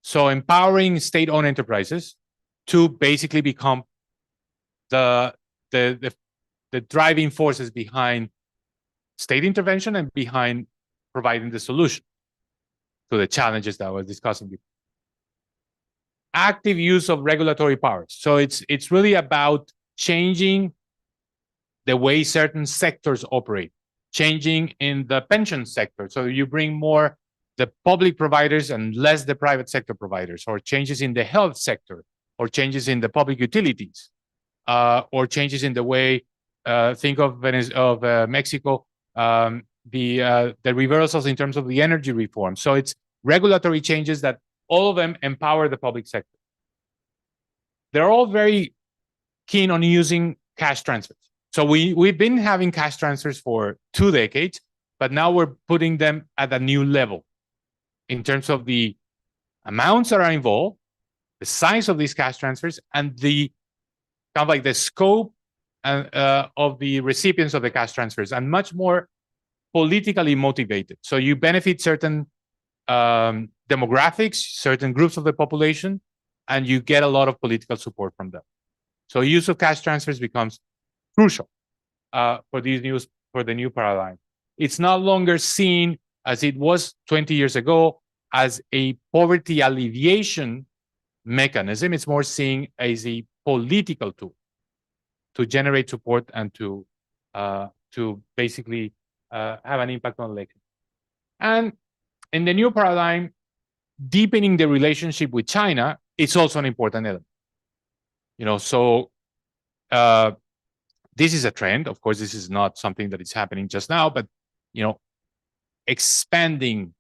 So empowering state-owned enterprises to basically become the driving forces behind state intervention and behind providing the solution to the challenges that I was discussing before. Active use of regulatory powers. So it's really about changing the way certain sectors operate, changing in the pension sector. So you bring more the public providers and less the private sector providers, or changes in the health sector, or changes in the public utilities, or changes in the way, think of Mexico, the reversals in terms of the energy reform. So it's regulatory changes that all of them empower the public sector. They're all very keen on using cash transfers. So we've been having cash transfers for 2 decades, but now we're putting them at a new level in terms of the amounts that are involved, the size of these cash transfers, and the kind of like the scope of the recipients of the cash transfers, and much more politically motivated. So you benefit certain demographics, certain groups of the population, and you get a lot of political support from them. So use of cash transfers becomes crucial for the new paradigm. It's no longer seen as it was 20 years ago as a poverty alleviation mechanism. It's more seen as a political tool to generate support and to basically have an impact on elections. And in the new paradigm, deepening the relationship with China is also an important element. So this is a trend. Of course, this is not something that is happening just now, but expanding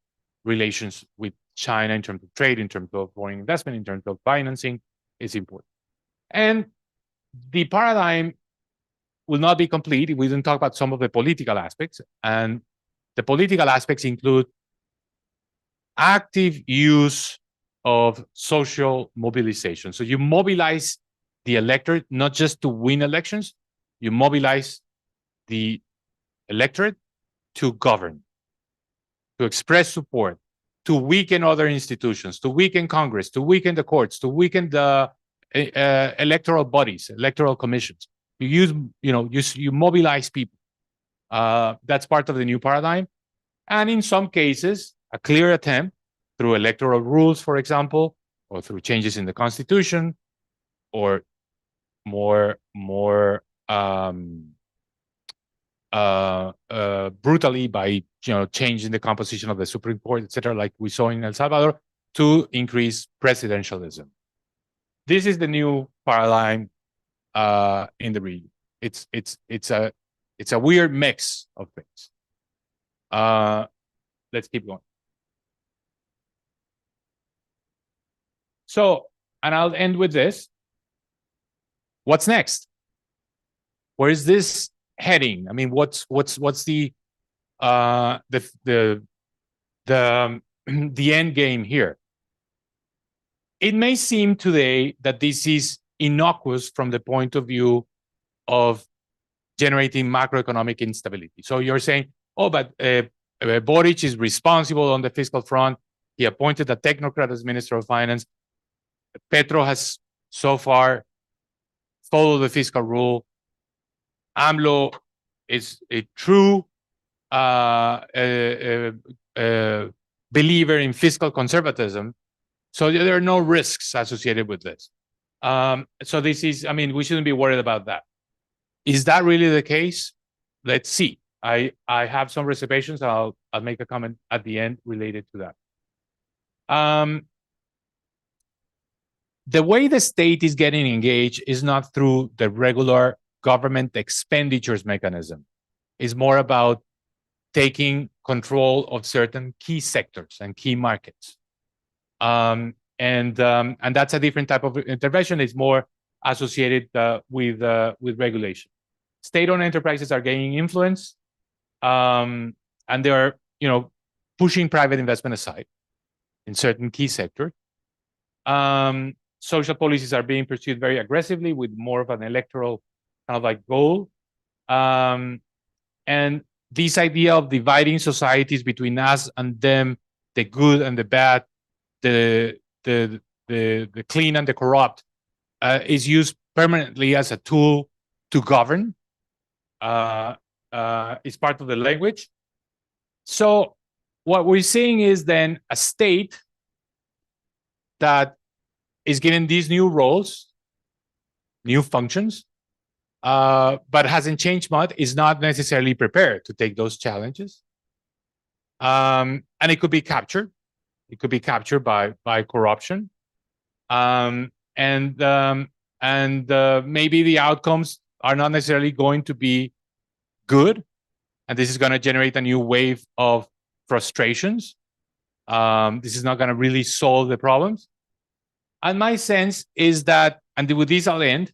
relations with China in terms of trade, in terms of foreign investment, in terms of financing is important. And the paradigm will not be complete if we don't talk about some of the political aspects. And the political aspects include active use of social mobilization. So you mobilize the electorate not just to win elections, you mobilize the electorate to govern, to express support, to weaken other institutions, to weaken Congress, to weaken the courts, to weaken the electoral bodies, electoral commissions. You mobilize people. That's part of the new paradigm. And in some cases, a clear attempt through electoral rules, for example, or through changes in the Constitution, or more brutally by changing the composition of the Supreme Court, etc., like we saw in El Salvador, to increase presidentialism. This is the new paradigm in the region. It's a weird mix of things. Let's keep going. So, and I'll end with this. What's next? Where is this heading? I mean, what's the end game here? It may seem today that this is innocuous from the point of view of generating macroeconomic instability. So you're saying, oh, but Boric is responsible on the fiscal front. He appointed a technocrat as Minister of Finance. Petro has so far followed the fiscal rule. AMLO is a true believer in fiscal conservatism. So there are no risks associated with this. So this is, I mean, we shouldn't be worried about that. Is that really the case? Let's see. I have some reservations. I'll make a comment at the end related to that. The way the state is getting engaged is not through the regular government expenditures mechanism. It's more about taking control of certain key sectors and key markets. And that's a different type of intervention. It's more associated with regulation. State-owned enterprises are gaining influence, and they're pushing private investment aside in certain key sectors. Social policies are being pursued very aggressively with more of an electoral kind of like goal. And this idea of dividing societies between us and them, the good and the bad, the clean and the corrupt, is used permanently as a tool to govern. It's part of the language. So what we're seeing is then a state that is getting these new roles, new functions, but hasn't changed much, is not necessarily prepared to take those challenges. And it could be captured. It could be captured by corruption. And maybe the outcomes are not necessarily going to be good. And this is going to generate a new wave of frustrations. This is not going to really solve the problems. And my sense is that, and with this I'll end,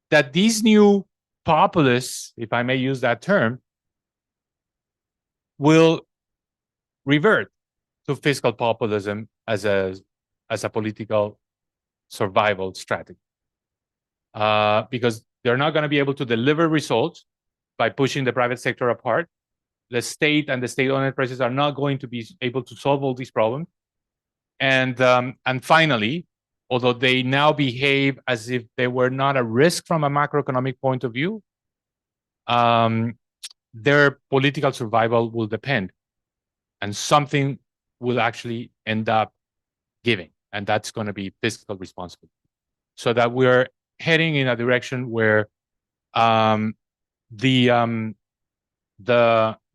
that these new populists, if I may use that term, will revert to fiscal populism as a political survival strategy. Because they're not going to be able to deliver results by pushing the private sector apart. The state and the state-owned enterprises are not going to be able to solve all these problems. And finally, although they now behave as if they were not a risk from a macroeconomic point of view, their political survival will depend. And something will actually end up giving. And that's going to be fiscal responsibility. So that we're heading in a direction where the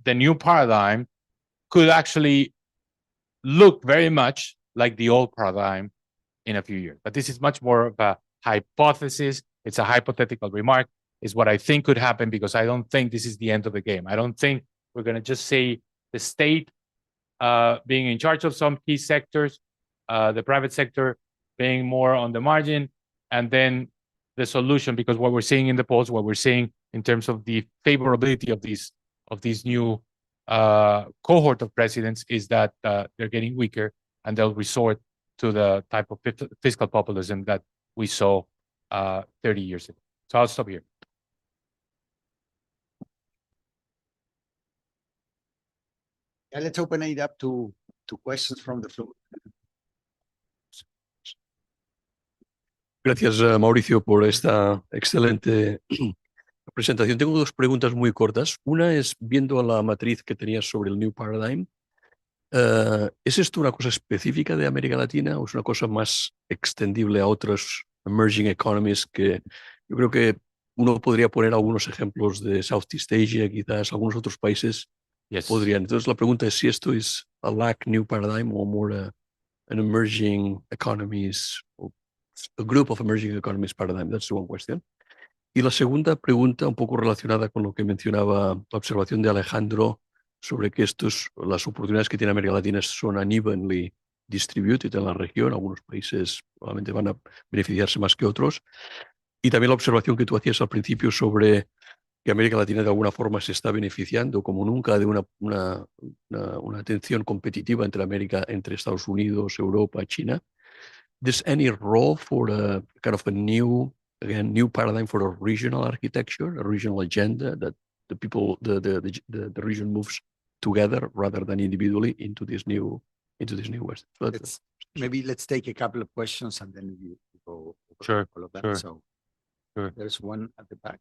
new paradigm could actually look very much like the old paradigm in a few years. But this is much more of a hypothesis. It's a hypothetical remark. It's what I think could happen, because I don't think this is the end of the game. I don't think we're going to just say the state being in charge of some key sectors, the private sector being more on the margin, and then the solution, because what we're seeing in the polls, what we're seeing in terms of the favorability of these new cohort of presidents is that they're getting weaker, and they'll resort to the type of fiscal populism that we saw 30 years ago. So I'll stop here. Yeah, let's open it up to questions from the floor. Gracias, Mauricio, por esta excelente presentación. Tengo dos preguntas muy cortas. Una es, viendo la matriz que tenías sobre el New Paradigm, ¿es esto una cosa específica de América Latina o es una cosa más extendible a otros emerging economies? Que yo creo que uno podría poner algunos ejemplos de Southeast Asia, quizás algunos otros países podrían. Entonces la pregunta es si esto es a lack New Paradigm o more an emerging economies, a group of emerging economies paradigm. That's one question. Y la segunda pregunta, un poco relacionada con lo que mencionaba la observación de Alejandro sobre que las oportunidades que tiene América Latina son unevenly distributed en la región. Algunos países probablemente van a beneficiarse más que otros. Y también la observación que tú hacías al principio sobre que América Latina de alguna forma se está beneficiando como nunca de una tensión competitiva entre Estados Unidos, Europa, China. There's any role for a kind of a new paradigm for a regional architecture, a regional agenda that the region moves together rather than individually into this new West. So maybe let's take a couple of questions and then we go over all of that. Sure. So Sure. There's one at the back.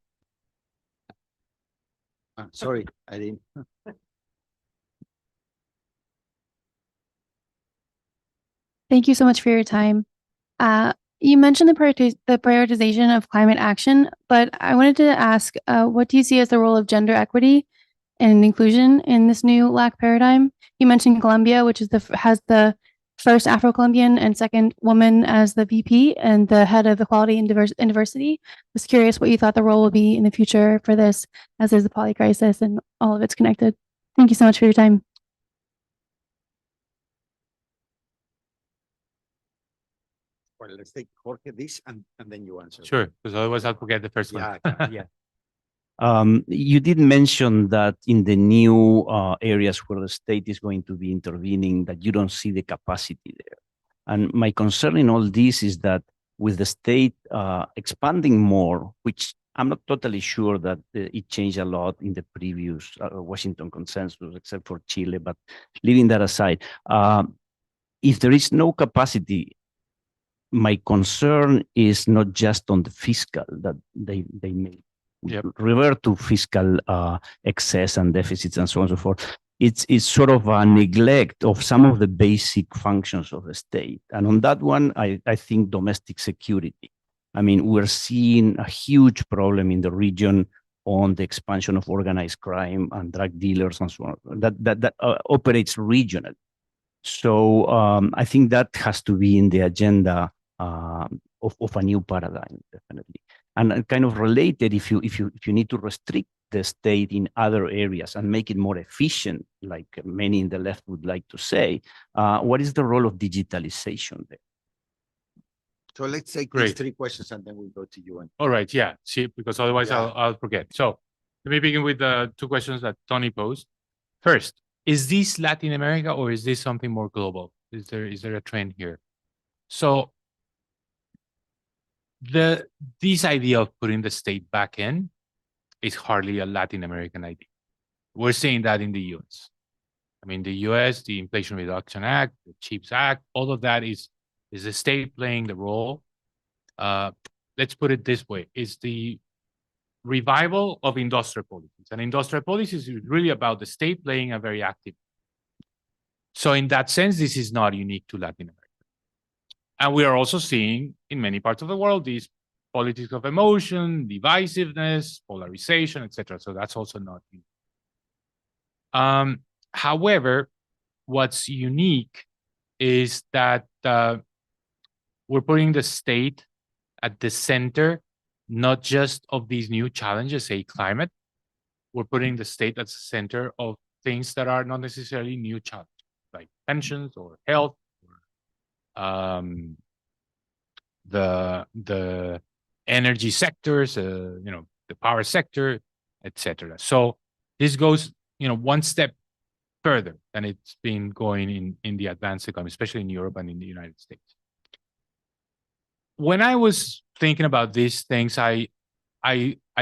Sorry, I didn't. Thank you so much for your time. You mentioned the prioritization of climate action, but I wanted to ask, what do you see as the role of gender equity and inclusion in this new LAC paradigm? You mentioned Colombia, which is has the first Afro-Colombian and second woman as the VP and the head of equality and diversity. I was curious what you thought the role will be in the future for this, as there's the Polycrisis and all of it's connected. Thank you so much for your time. Well, let's take Jorge this and then you answer. Sure, because otherwise I'll forget the first one. Yeah. You did mention that in the new areas where the state is going to be intervening, that you don't see the capacity there. And my concern in all this is that with the state expanding more, which I'm not totally sure that it changed a lot in the previous Washington consensus, except for Chile, but leaving that aside, if there is no capacity, my concern is not just on the fiscal, that they may revert to fiscal excess and deficits and so on and so forth. It's sort of a neglect of some of the basic functions of the state. And on that one, I think domestic security. I mean, we're seeing a huge problem in the region on the expansion of organized crime and drug dealers and so on, that operates regionally. So I think that has to be in the agenda of a new paradigm, definitely. And kind of related, if you need to restrict the state in other areas and make it more efficient, like many in the left would like to say, what is the role of digitalization there? So let's take these three questions and then we'll go to you. All right, yeah. See, because otherwise I'll forget. So let me begin with the two questions that Tony posed. First, is this Latin America or is this something more global? Is there a trend here? So this idea of putting the state back in is hardly a Latin American idea. We're seeing that in the US. I mean, the US, the Inflation Reduction Act, the CHIPS Act, all of that is the state playing the role. Let's put it this way, is the revival of industrial policies. And industrial policies is really about the state playing a very active. So in that sense, this is not unique to Latin America. And we are also seeing in many parts of the world these politics of emotion, divisiveness, polarization, etc. So that's also not unique. However, what's unique is that we're putting the state at the center, not just of these new challenges, say climate. We're putting the state at the center of things that are not necessarily new challenges, like pensions or health, or the energy sectors, the power sector, etc. So this goes, one step further than it's been going in the advanced economy, especially in Europe and in the United States. When I was thinking about these things, I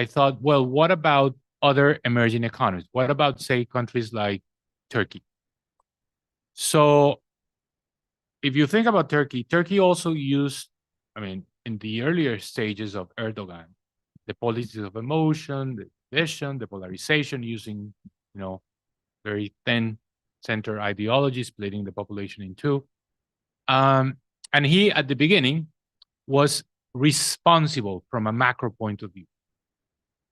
thought, well, what about other emerging economies? What about, say, countries like Turkey? So if you think about Turkey, Turkey also used, in the earlier stages of Erdogan, the policies of emotion, the division, the polarization, using, very thin center ideology, splitting the population in two. And he, at the beginning, was responsible from a macro point of view.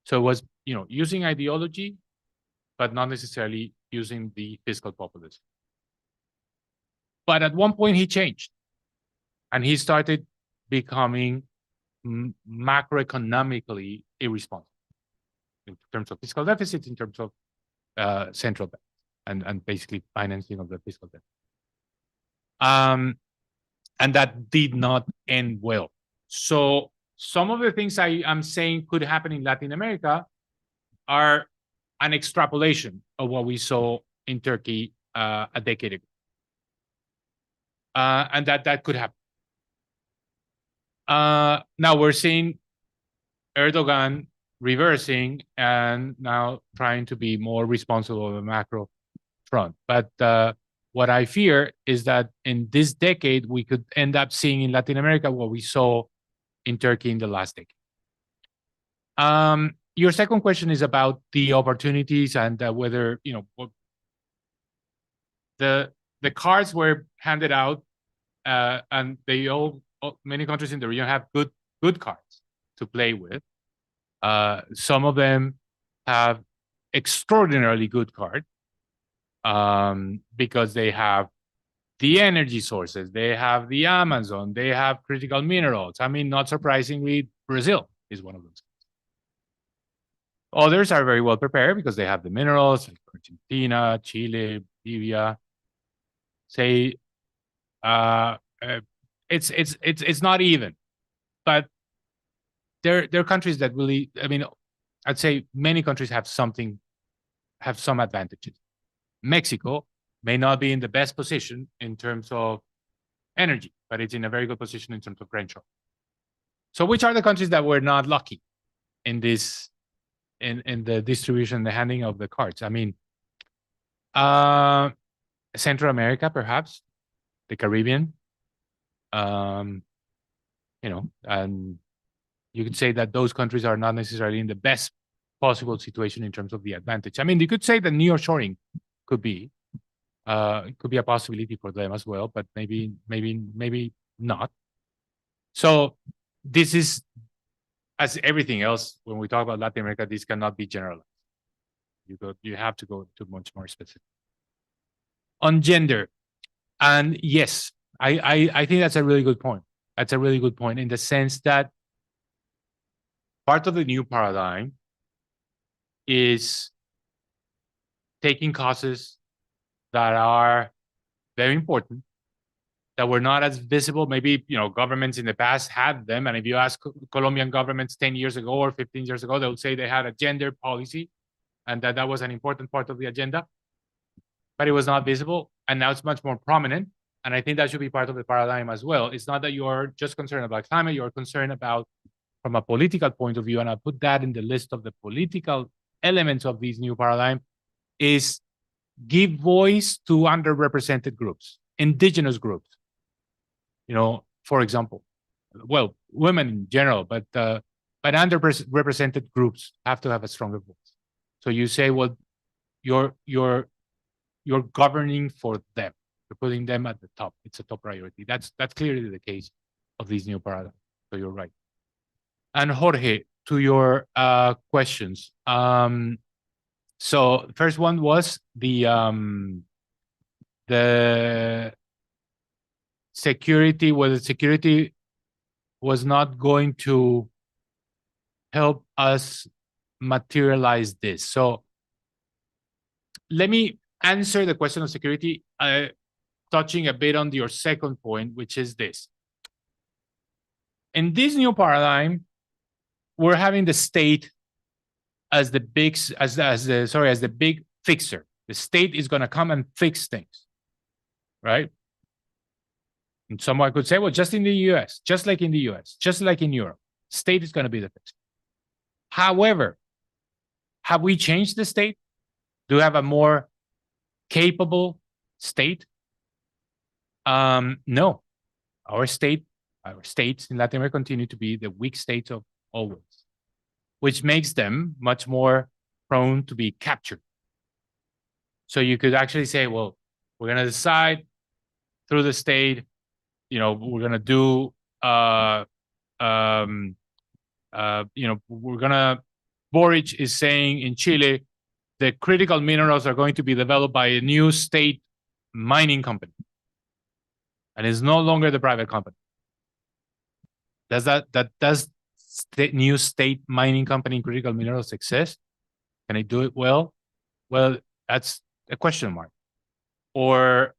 So it was, using ideology, but not necessarily using the fiscal populism. But at one point he changed, and he started becoming macroeconomically irresponsible in terms of fiscal deficits, in terms of central bank and basically financing of the fiscal debt. And that did not end well. So some of the things I am saying could happen in Latin America are an extrapolation of what we saw in Turkey a decade ago. And that could happen. Now we're seeing Erdogan reversing and now trying to be more responsible on the macro front. But what I fear is that in this decade, we could end up seeing in Latin America what we saw in Turkey in the last decade. Your second question is about the opportunities and whether, the cards were handed out and they all many countries in the region have good cards to play with. Some of them have extraordinarily good cards because they have the energy sources, they have the Amazon, they have critical minerals. I mean, not surprisingly, Brazil is one of those. Others are very well prepared because they have the minerals, like Argentina, Chile, Bolivia. Say, it's not even, but there are countries that really, I mean, I'd say many countries have some advantages. Mexico may not be in the best position in terms of energy, but it's in a very good position in terms of rent. So which are the countries that were not lucky in this, in the distribution, the handing of the cards? I mean, Central America, perhaps, the Caribbean, and you could say that those countries are not necessarily in the best possible situation in terms of the advantage. I mean, you could say that nearshoring could be a possibility for them as well, but maybe not. So this is, as everything else, when we talk about Latin America, this cannot be generalized. You have to go to much more specific. On gender, and yes, I think that's a really good point. That's a really good point in the sense that part of the new paradigm is taking causes that are very important, that were not as visible. Maybe, governments in the past had them. And if you ask Colombian governments 10 years ago or 15 years ago, they would say they had a gender policy and that was an important part of the agenda, but it was not visible. And now it's much more prominent. And I think that should be part of the paradigm as well. It's not that you're just concerned about climate, you're concerned about, from a political point of view, and I put that in the list of the political elements of this new paradigm, is give voice to underrepresented groups, indigenous groups. For example, well, women in general, but underrepresented groups have to have a stronger voice. So you say, well, you're governing for them. You're putting them at the top. It's a top priority. That's clearly the case of this new paradigm. So you're right. And Jorge, to your questions. So the first one was the security, whether security was not going to help us materialize this. So let me answer the question of security, touching a bit on your second point, which is this. In this new paradigm, we're having the state as the big fixer. The state is going to come and fix things, right? And someone could say, well, just in the US, just like in the US, just like in Europe, state is going to be the fixer. However, have we changed the state? Do we have a more capable state? No. Our states in Latin America continue to be the weak states of always, which makes them much more prone to be captured. So you could actually say, well, we're going to decide through the state, we're going to do, we're going to, Boric is saying in Chile, the critical minerals are going to be developed by a new state mining company. And it's no longer the private company. Does the new state mining company in critical minerals exist? Can it do it well? Well, that's a question mark. Or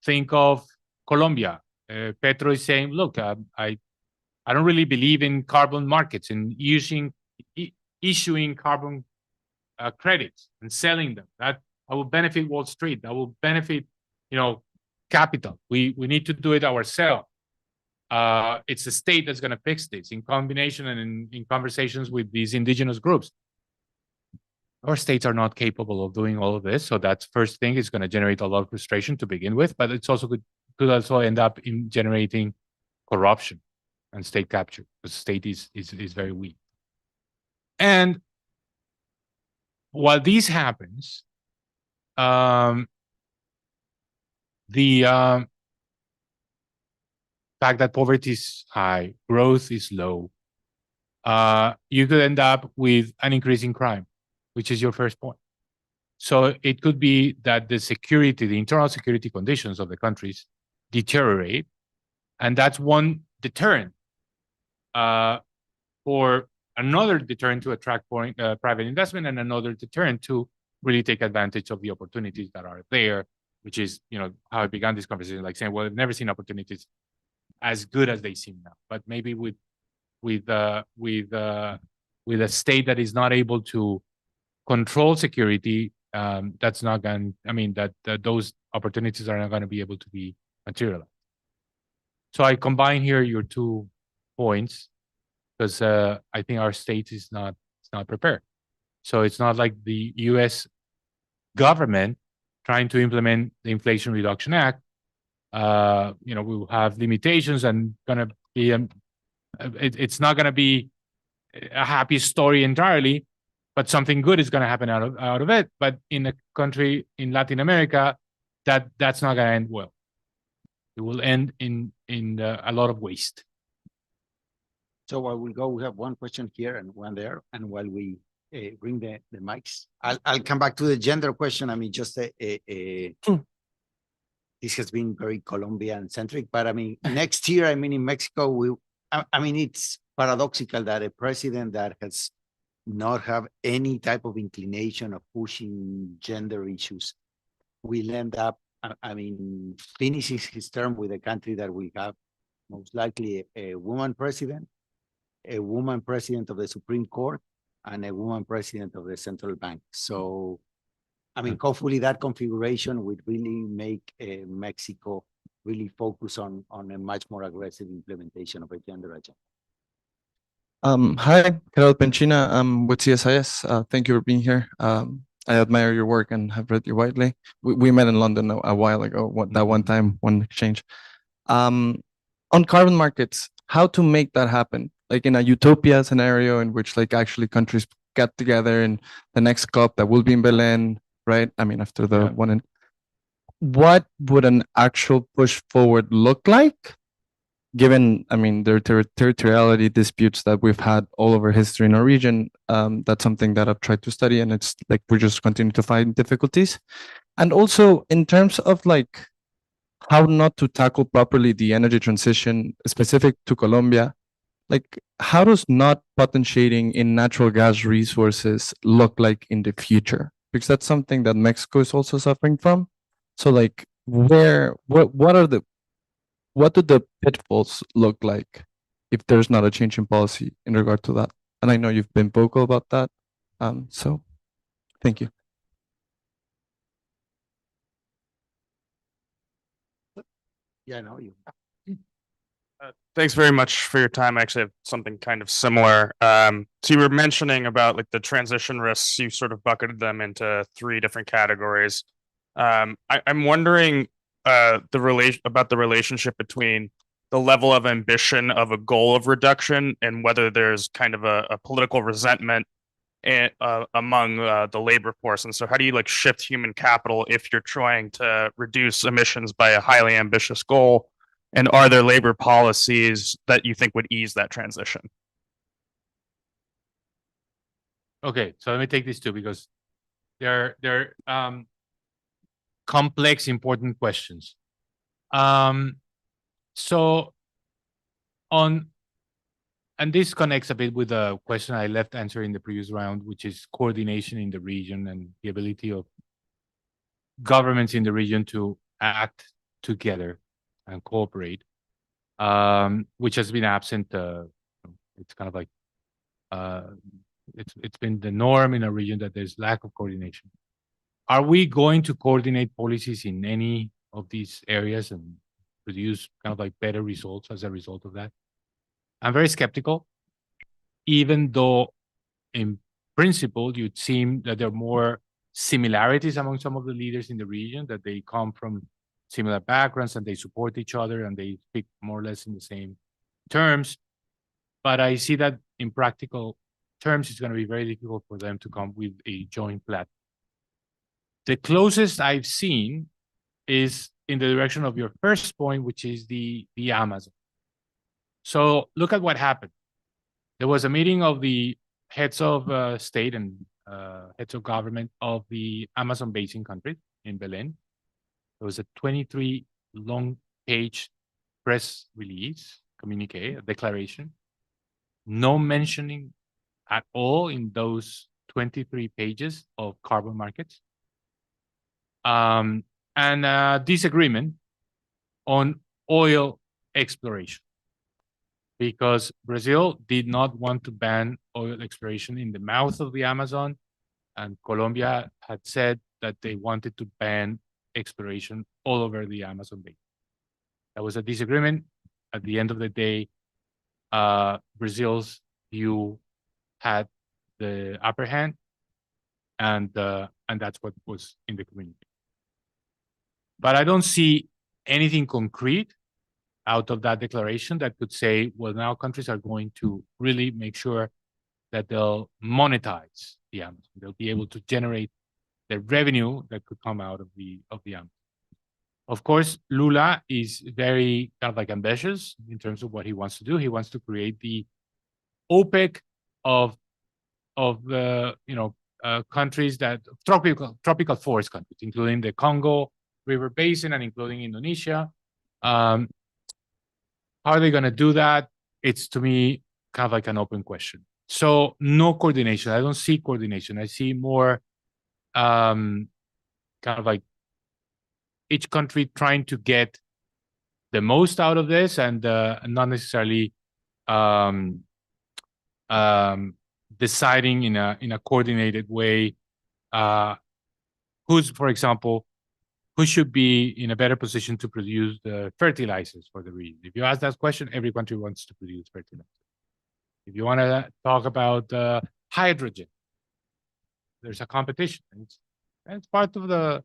think of Colombia. Petro is saying, look, I don't really believe in carbon markets and issuing carbon credits and selling them. That will benefit Wall Street. That will benefit, capital. We need to do it ourselves. It's the state that's going to fix this in combination and in conversations with these indigenous groups. Our states are not capable of doing all of this. So that's first thing, is going to generate a lot of frustration to begin with, but it's also could also end up in generating corruption and state capture, because the state is very weak. And while this happens, fact that poverty is high, growth is low, you could end up with an increase in crime, which is your first point. So it could be that the internal security conditions of the countries deteriorate, and that's one deterrent. For another deterrent to attract foreign private investment, and another deterrent to really take advantage of the opportunities that are there, which is, how I began this conversation, like saying, well, I've never seen opportunities as good as they seem now. But maybe with a state that is not able to control security, that's not going. That those opportunities are not going to be able to be materialized. So I combine here your 2 points, because I think our state is not prepared. So it's not like the U.S. government trying to implement the Inflation Reduction Act. We will have limitations, and gonna be it's not gonna be a happy story entirely, but something good is gonna happen out of it. But in a country in Latin America, that's not gonna end well. It will end in a lot of waste. So while we go, we have one question here and one there. And while we bring the mics, I'll come back to the gender question. Just this has been very Colombian centric, but next year, in Mexico, it's paradoxical that a president that has not have any type of inclination of pushing gender issues will end up, finishing his term with a country that will have most likely a woman president of the Supreme Court, and a woman president of the central bank. So, hopefully that configuration would really make Mexico really focus on a much more aggressive implementation of a gender agenda. Hi, Carol Penchina. I'm with CSIS. Thank you for being here. I admire your work and have read you widely. We met in London a while ago, one time, one exchange. On carbon markets, how to make that happen? Like in a utopia scenario in which actually countries get together in the next COP that will be in Berlin, right? After the one in, what would an actual push forward look like? Given, their territoriality disputes that we've had all over history in our region, that's something that I've tried to study, and it's like we just continue to find difficulties. And also in terms of how not to tackle properly the energy transition specific to Colombia, how does not potentiating in natural gas resources look like in the future? Because that's something that Mexico is also suffering from. So what do the pitfalls look like if there's not a change in policy in regard to that? And I know you've been vocal about that. So thank you. Yeah, no, you. Thanks very much for your time. I actually have something kind of similar. So you were mentioning about the transition risks. You sort of bucketed them into 3 different categories. I'm wondering about the relationship between the level of ambition of a goal of reduction and whether there's kind of a political resentment among the labor force. And so how do you shift human capital if you're trying to reduce emissions by a highly ambitious goal? And are there labor policies that you think would ease that transition? Okay, so let me take these 2 because they're complex, important questions. And this connects a bit with the question I left answering in the previous round, which is coordination in the region and the ability of governments in the region to act together and cooperate, which has been absent. It's kind of it's been the norm in a region that there's lack of coordination. Are we going to coordinate policies in any of these areas and produce kind of better results as a result of that? I'm very skeptical, even though in principle you'd seem that there are more similarities among some of the leaders in the region, that they come from similar backgrounds and they support each other and they speak more or less in the same terms. But I see that in practical terms, it's going to be very difficult for them to come with a joint platform. The closest I've seen is in the direction of your first point, which is the Amazon. So look at what happened. There was a meeting of the heads of state and heads of government of the Amazon basin countries in Berlin. There was a 23 long page press release, communique, a declaration. No mentioning at all in those 23 pages of carbon markets. And disagreement on oil exploration, because Brazil did not want to ban oil exploration in the mouth of the Amazon, and Colombia had said that they wanted to ban exploration all over the Amazon basin. That was a disagreement. At the end of the day, Brazil's view had the upper hand, and that's what was in the community. But I don't see anything concrete out of that declaration that could say, well, now countries are going to really make sure that they'll monetize the Amazon. They'll be able to generate the revenue that could come out of the Amazon. Of course, Lula is very kind of like ambitious in terms of what he wants to do. He wants to create the OPEC of the countries that tropical forest countries, including the Congo River Basin and including Indonesia. How are they going to do that? It's, to me, kind of like an open question. So no coordination. I don't see coordination. I see more kind of like each country trying to get the most out of this, and not necessarily deciding in a coordinated way for example, who should be in a better position to produce the fertilizers for the region. If you ask that question, every country wants to produce fertilizer. If you want to talk about hydrogen, there's a competition. It's part of the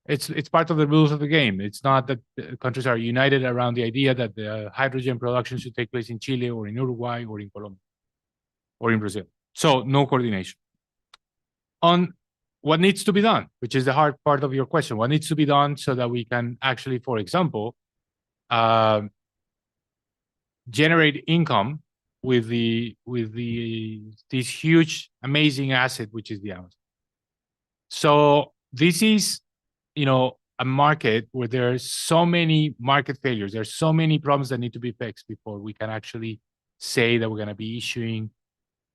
it's part of the rules of the game. It's not that countries are united around the idea that the hydrogen production should take place in Chile or in Uruguay or in Colombia or in Brazil. So no coordination. On what needs to be done, which is the hard part of your question, what needs to be done so that we can actually, for example, generate income with this huge, amazing asset, which is the Amazon. So this is, a market where there are so many market failures. There are so many problems that need to be fixed before we can actually say that we're going to be issuing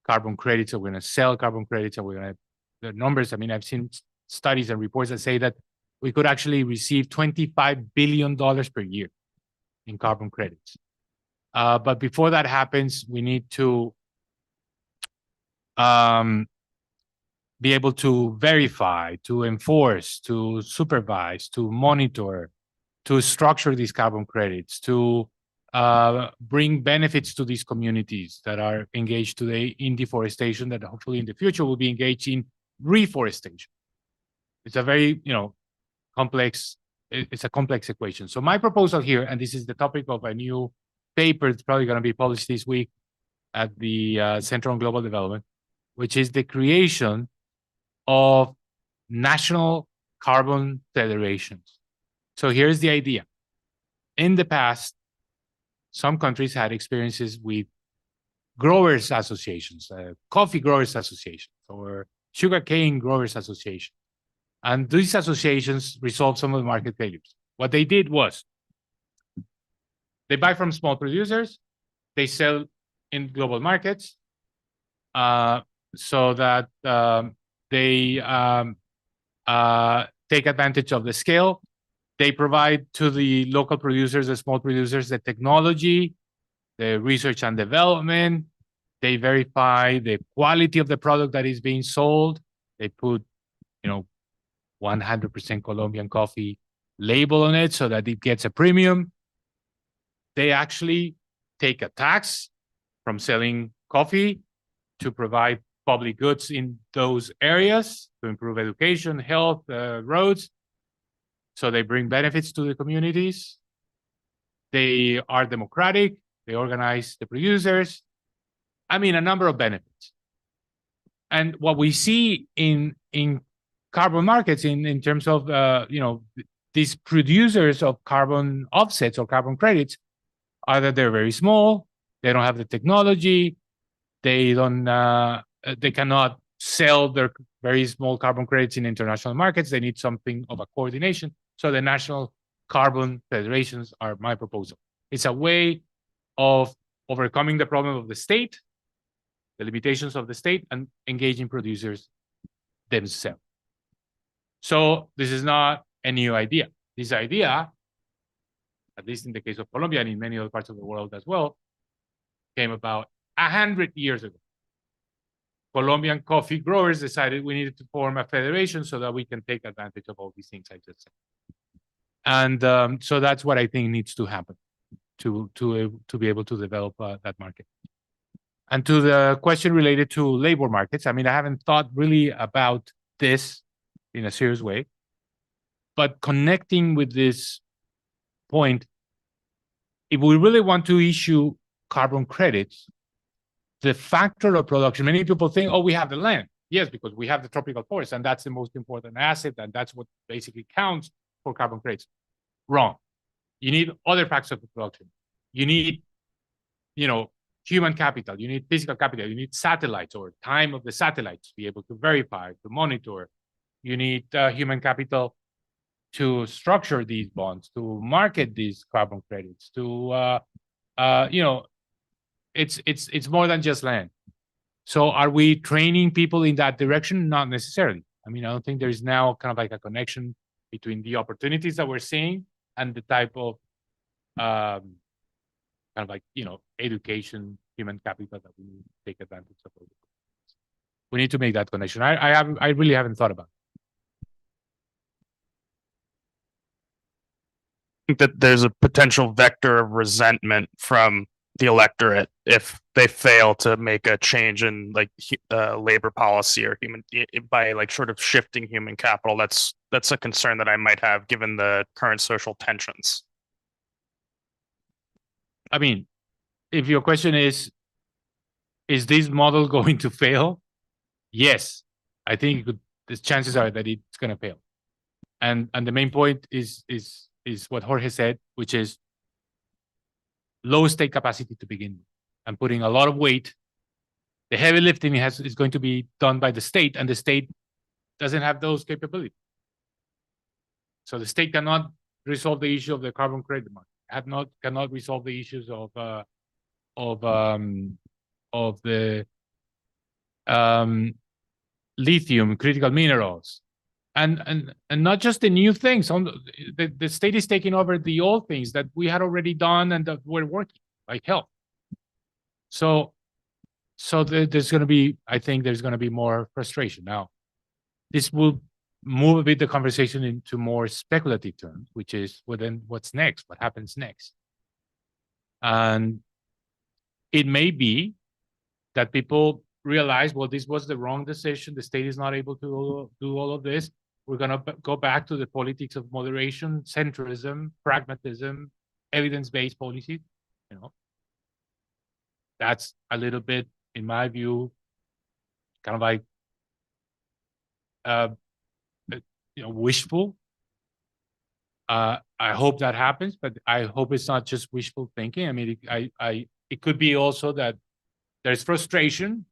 carbon credits, or we're going to sell carbon credits, or we're going to, the numbers, I mean, I've seen studies and reports that say that we could actually receive $25 billion per year in carbon credits. But before that happens, we need to be able to verify, to enforce, to supervise, to monitor, to structure these carbon credits, to bring benefits to these communities that are engaged today in deforestation, that hopefully in the future will be engaged in reforestation. It's a very, complex, it's a complex equation. So my proposal here, and this is the topic of a new paper that's probably going to be published this week at the Center on Global Development, which is the creation of national carbon federations. So here's the idea. In the past, some countries had experiences with growers associations, coffee growers associations, or sugarcane growers associations. And these associations resolved some of the market failures. What they did was they buy from small producers, they sell in global markets, so that they take advantage of the scale. They provide to the local producers, the small producers, the technology, the research and development. They verify the quality of the product that is being sold. They put, 100% Colombian coffee label on it so that it gets a premium. They actually take a tax from selling coffee to provide public goods in those areas to improve education, health, roads. So they bring benefits to the communities. They are democratic. They organize the producers. I mean, a number of benefits. And what we see in carbon markets in terms of, these producers of carbon offsets or carbon credits are that they're very small. They don't have the technology. They don't. They cannot sell their very small carbon credits in international markets. They need something of a coordination. So the national carbon federations are my proposal. It's a way of overcoming the problem of the state, the limitations of the state, and engaging producers themselves. So this is not a new idea. This idea, at least in the case of Colombia and in many other parts of the world as well, came about 100 years ago. Colombian coffee growers decided we needed to form a federation so that we can take advantage of all these things I just said. And so that's what I think needs to happen to be able to develop that market. And to the question related to labor markets, I mean, I haven't thought really about this in a serious way, but connecting with this point, if we really want to issue carbon credits, the factor of production, many people think, oh, we have the land. Yes, because we have the tropical forest, and that's the most important asset, and that's what basically counts for carbon credits. Wrong. You need other factors of production. You need, human capital. You need physical capital. You need satellites or time of the satellites to be able to verify, to monitor. You need human capital to structure these bonds, to market these carbon credits, to, it's more than just land. So are we training people in that direction? Not necessarily. I mean, I don't think there is now kind of like a connection between the opportunities that we're seeing and the type of kind of like, education, human capital that we need to take advantage of. We need to make that connection. I really haven't thought about it. I think that there's a potential vector of resentment from the electorate if they fail to make a change in like labor policy or by like sort of shifting human capital. That's a concern that I might have given the current social tensions. I mean, if your question is this model going to fail? Yes, I think the chances are that it's going to fail. And the main point is what Jorge said, which is low state capacity to begin with, and putting a lot of weight. The heavy lifting is going to be done by the state, and the state doesn't have those capabilities. So the state cannot resolve the issue of the carbon credit market. Cannot resolve the issues of the lithium, critical minerals, and not just the new things. The state is taking over the old things that we had already done and that were working, like health. So there's going to be, I think there's going to be more frustration. Now, this will move a bit the conversation into more speculative terms, which is, well, then what's next? What happens next? And it may be that people realize, well, this was the wrong decision. The state is not able to do all of this. We're going to go back to the politics of moderation, centrism, pragmatism, evidence-based policy. That's a little bit, in my view, kind of like, wishful. I hope that happens, but I hope it's not just wishful thinking. I mean, it could be also that there's frustration,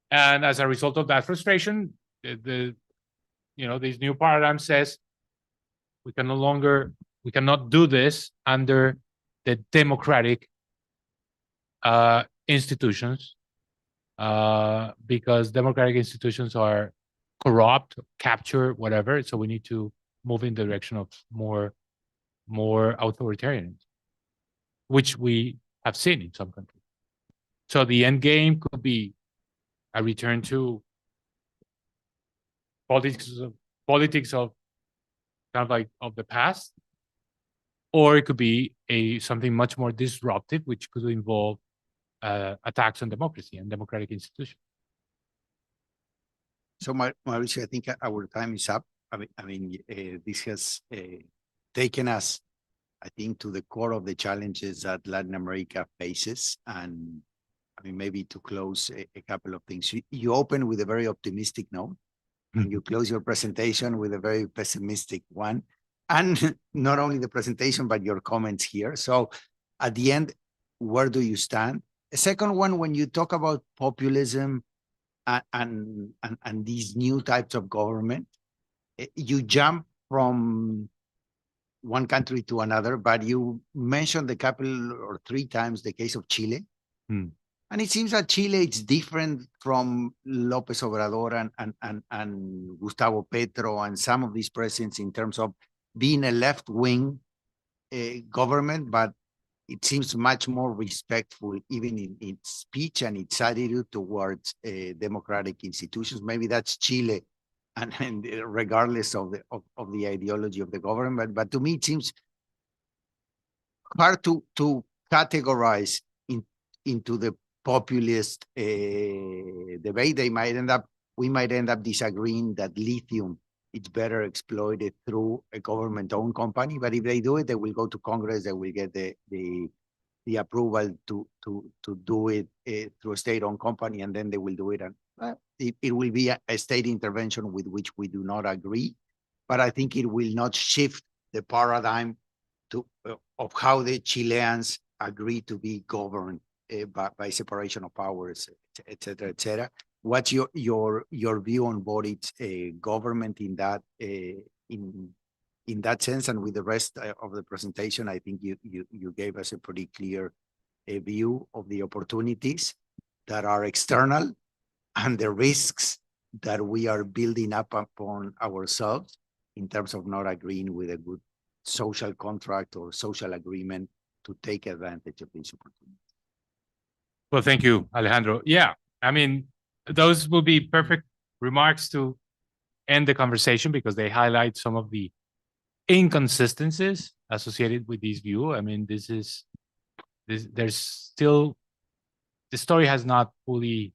and as a result of that frustration, this new paradigm says we cannot do this under the democratic institutions, because democratic institutions are corrupt, capture, whatever. So we need to move in the direction of more authoritarian, which we have seen in some countries. So the end game could be a return to politics of kind of like of the past, or it could be something much more disruptive, which could involve attacks on democracy and democratic institutions. So, Mauricio, I think our time is up. I mean, this has taken us, I think, to the core of the challenges that Latin America faces. And I mean, maybe to close a couple of things. You open with a very optimistic note, and you close your presentation with a very pessimistic one. And not only the presentation, but your comments here. So at the end, where do you stand? The second one, when you talk about populism and these new types of government, you jump from one country to another, but you mentioned a couple or three times the case of Chile. And it seems that Chile is different from López Obrador and Gustavo Petro and some of these presidents in terms of being a left-wing government, but it seems much more respectful, even in its speech and its attitude towards democratic institutions. Maybe that's Chile, and regardless of the ideology of the government. But to me, it seems hard to categorize into the populist debate. We might end up disagreeing that lithium is better exploited through a government-owned company. But if they do it, they will go to Congress. They will get the approval to do it through a state-owned company, and then they will do it. And it will be a state intervention with which we do not agree. But I think it will not shift the paradigm of how the Chileans agree to be governed by separation of powers, et cetera, et cetera. What's your view on Boric's government in that sense? And with the rest of the presentation, I think you gave us a pretty clear view of the opportunities that are external and the risks that we are building up upon ourselves in terms of not agreeing with a good social contract or social agreement to take advantage of these opportunities. Well, thank you, Alejandro. Yeah, I mean, those will be perfect remarks to end the conversation because they highlight some of the inconsistencies associated with this view. I mean, there's still, the story has not fully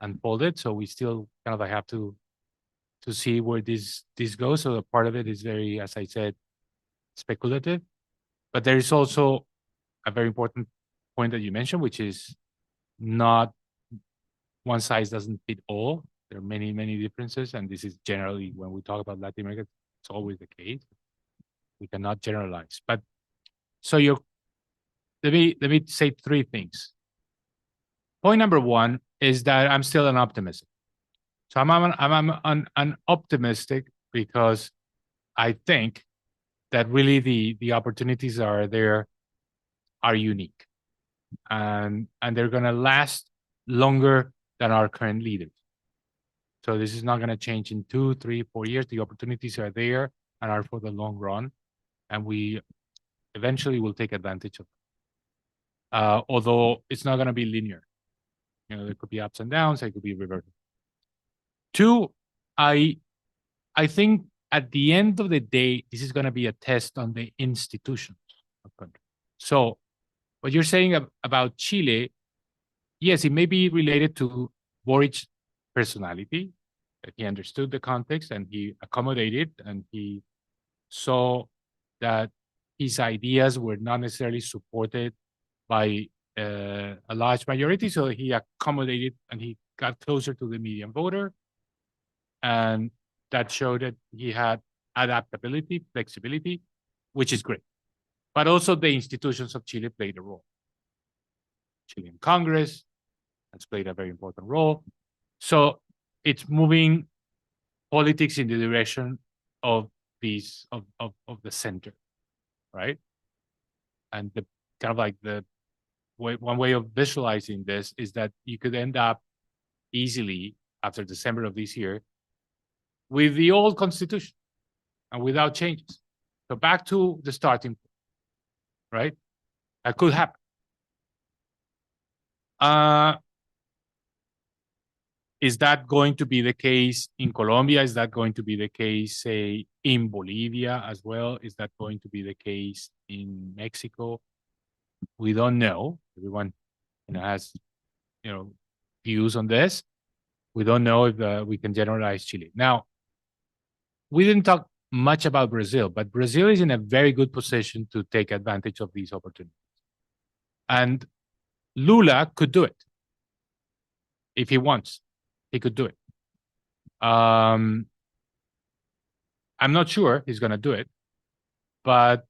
unfolded, so we still kind of have to see where this goes. So a part of it is very, as I said, speculative. But there is also a very important point that you mentioned, which is not one size doesn't fit all. There are many, many differences, and this is generally when we talk about Latin America, it's always the case. We cannot generalize. But so let me say three things. Point number one is that I'm still an optimist. So I'm an optimistic because I think that really the opportunities are there are unique, and they're going to last longer than our current leaders. So this is not going to change in 2, 3, 4 years. The opportunities are there and are for the long run, and we eventually will take advantage of them. Although it's not going to be linear. You know, there could be ups and downs. There could be reverted. Two, I think at the end of the day, this is going to be a test on the institutions of country. So what you're saying about Chile, yes, it may be related to Boric's personality, that he understood the context and he accommodated and he saw that his ideas were not necessarily supported by a large majority, so he accommodated and he got closer to the median voter, and that showed that he had adaptability, flexibility, which is great. But also the institutions of Chile played a role. Chilean Congress has played a very important role. So it's moving politics in the direction of these of the center, right? And the kind of like one way of visualizing this is that you could end up easily after December of this year with the old constitution and without changes. So back to the starting point, right? That could happen. Is that going to be the case in Colombia? Is that going to be the case, say, in Bolivia as well? Is that going to be the case in Mexico? We don't know. Everyone, has, views on this. We don't know if we can generalize Chile. Now, we didn't talk much about Brazil, but Brazil is in a very good position to take advantage of these opportunities. And Lula could do it. If he wants, he could do it. I'm not sure he's going to do it, but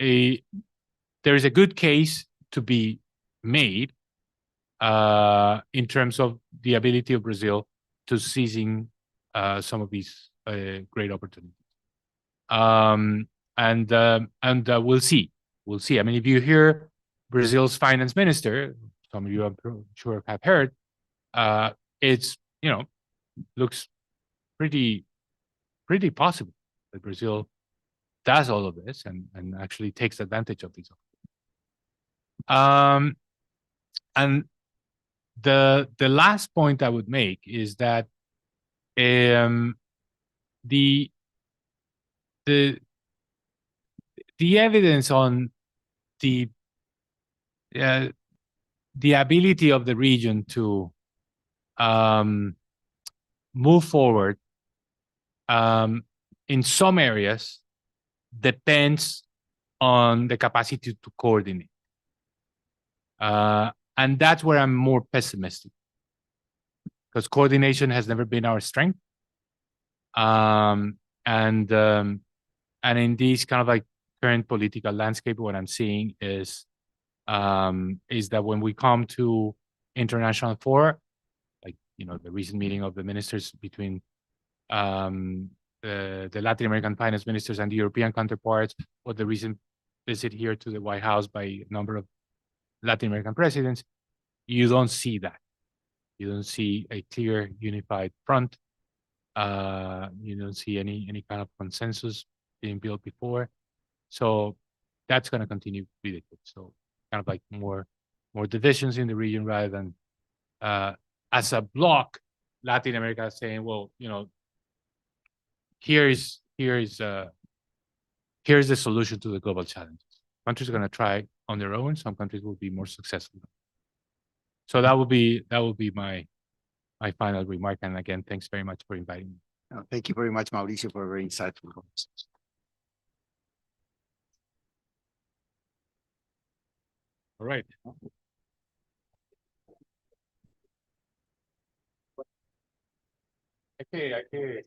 there is a good case to be made in terms of the ability of Brazil to seizing some of these great opportunities. And we'll see. We'll see. I mean, if you hear Brazil's finance minister, some of you I'm sure have heard, it's, looks pretty possible that Brazil does all of this and actually takes advantage of these. And the last point I would make is that the evidence on the ability of the region to move forward in some areas depends on the capacity to coordinate. And that's where I'm more pessimistic, because coordination has never been our strength. And in this kind of like current political landscape, what I'm seeing is that when we come to international fora, like the recent meeting of the ministers between the Latin American finance ministers and the European counterparts, or the recent visit here to the White House by a number of Latin American presidents, you don't see that. You don't see a clear, unified front. You don't see any kind of consensus being built before. So that's going to continue to be the case. So kind of like more divisions in the region rather than as a block, Latin America saying, well, here's the solution to the global challenges. Countries are going to try on their own. Some countries will be more successful. So that will be my final remark. And again, thanks very much for inviting me. Thank you very much, Mauricio, for a very insightful conversation. All right. Okay.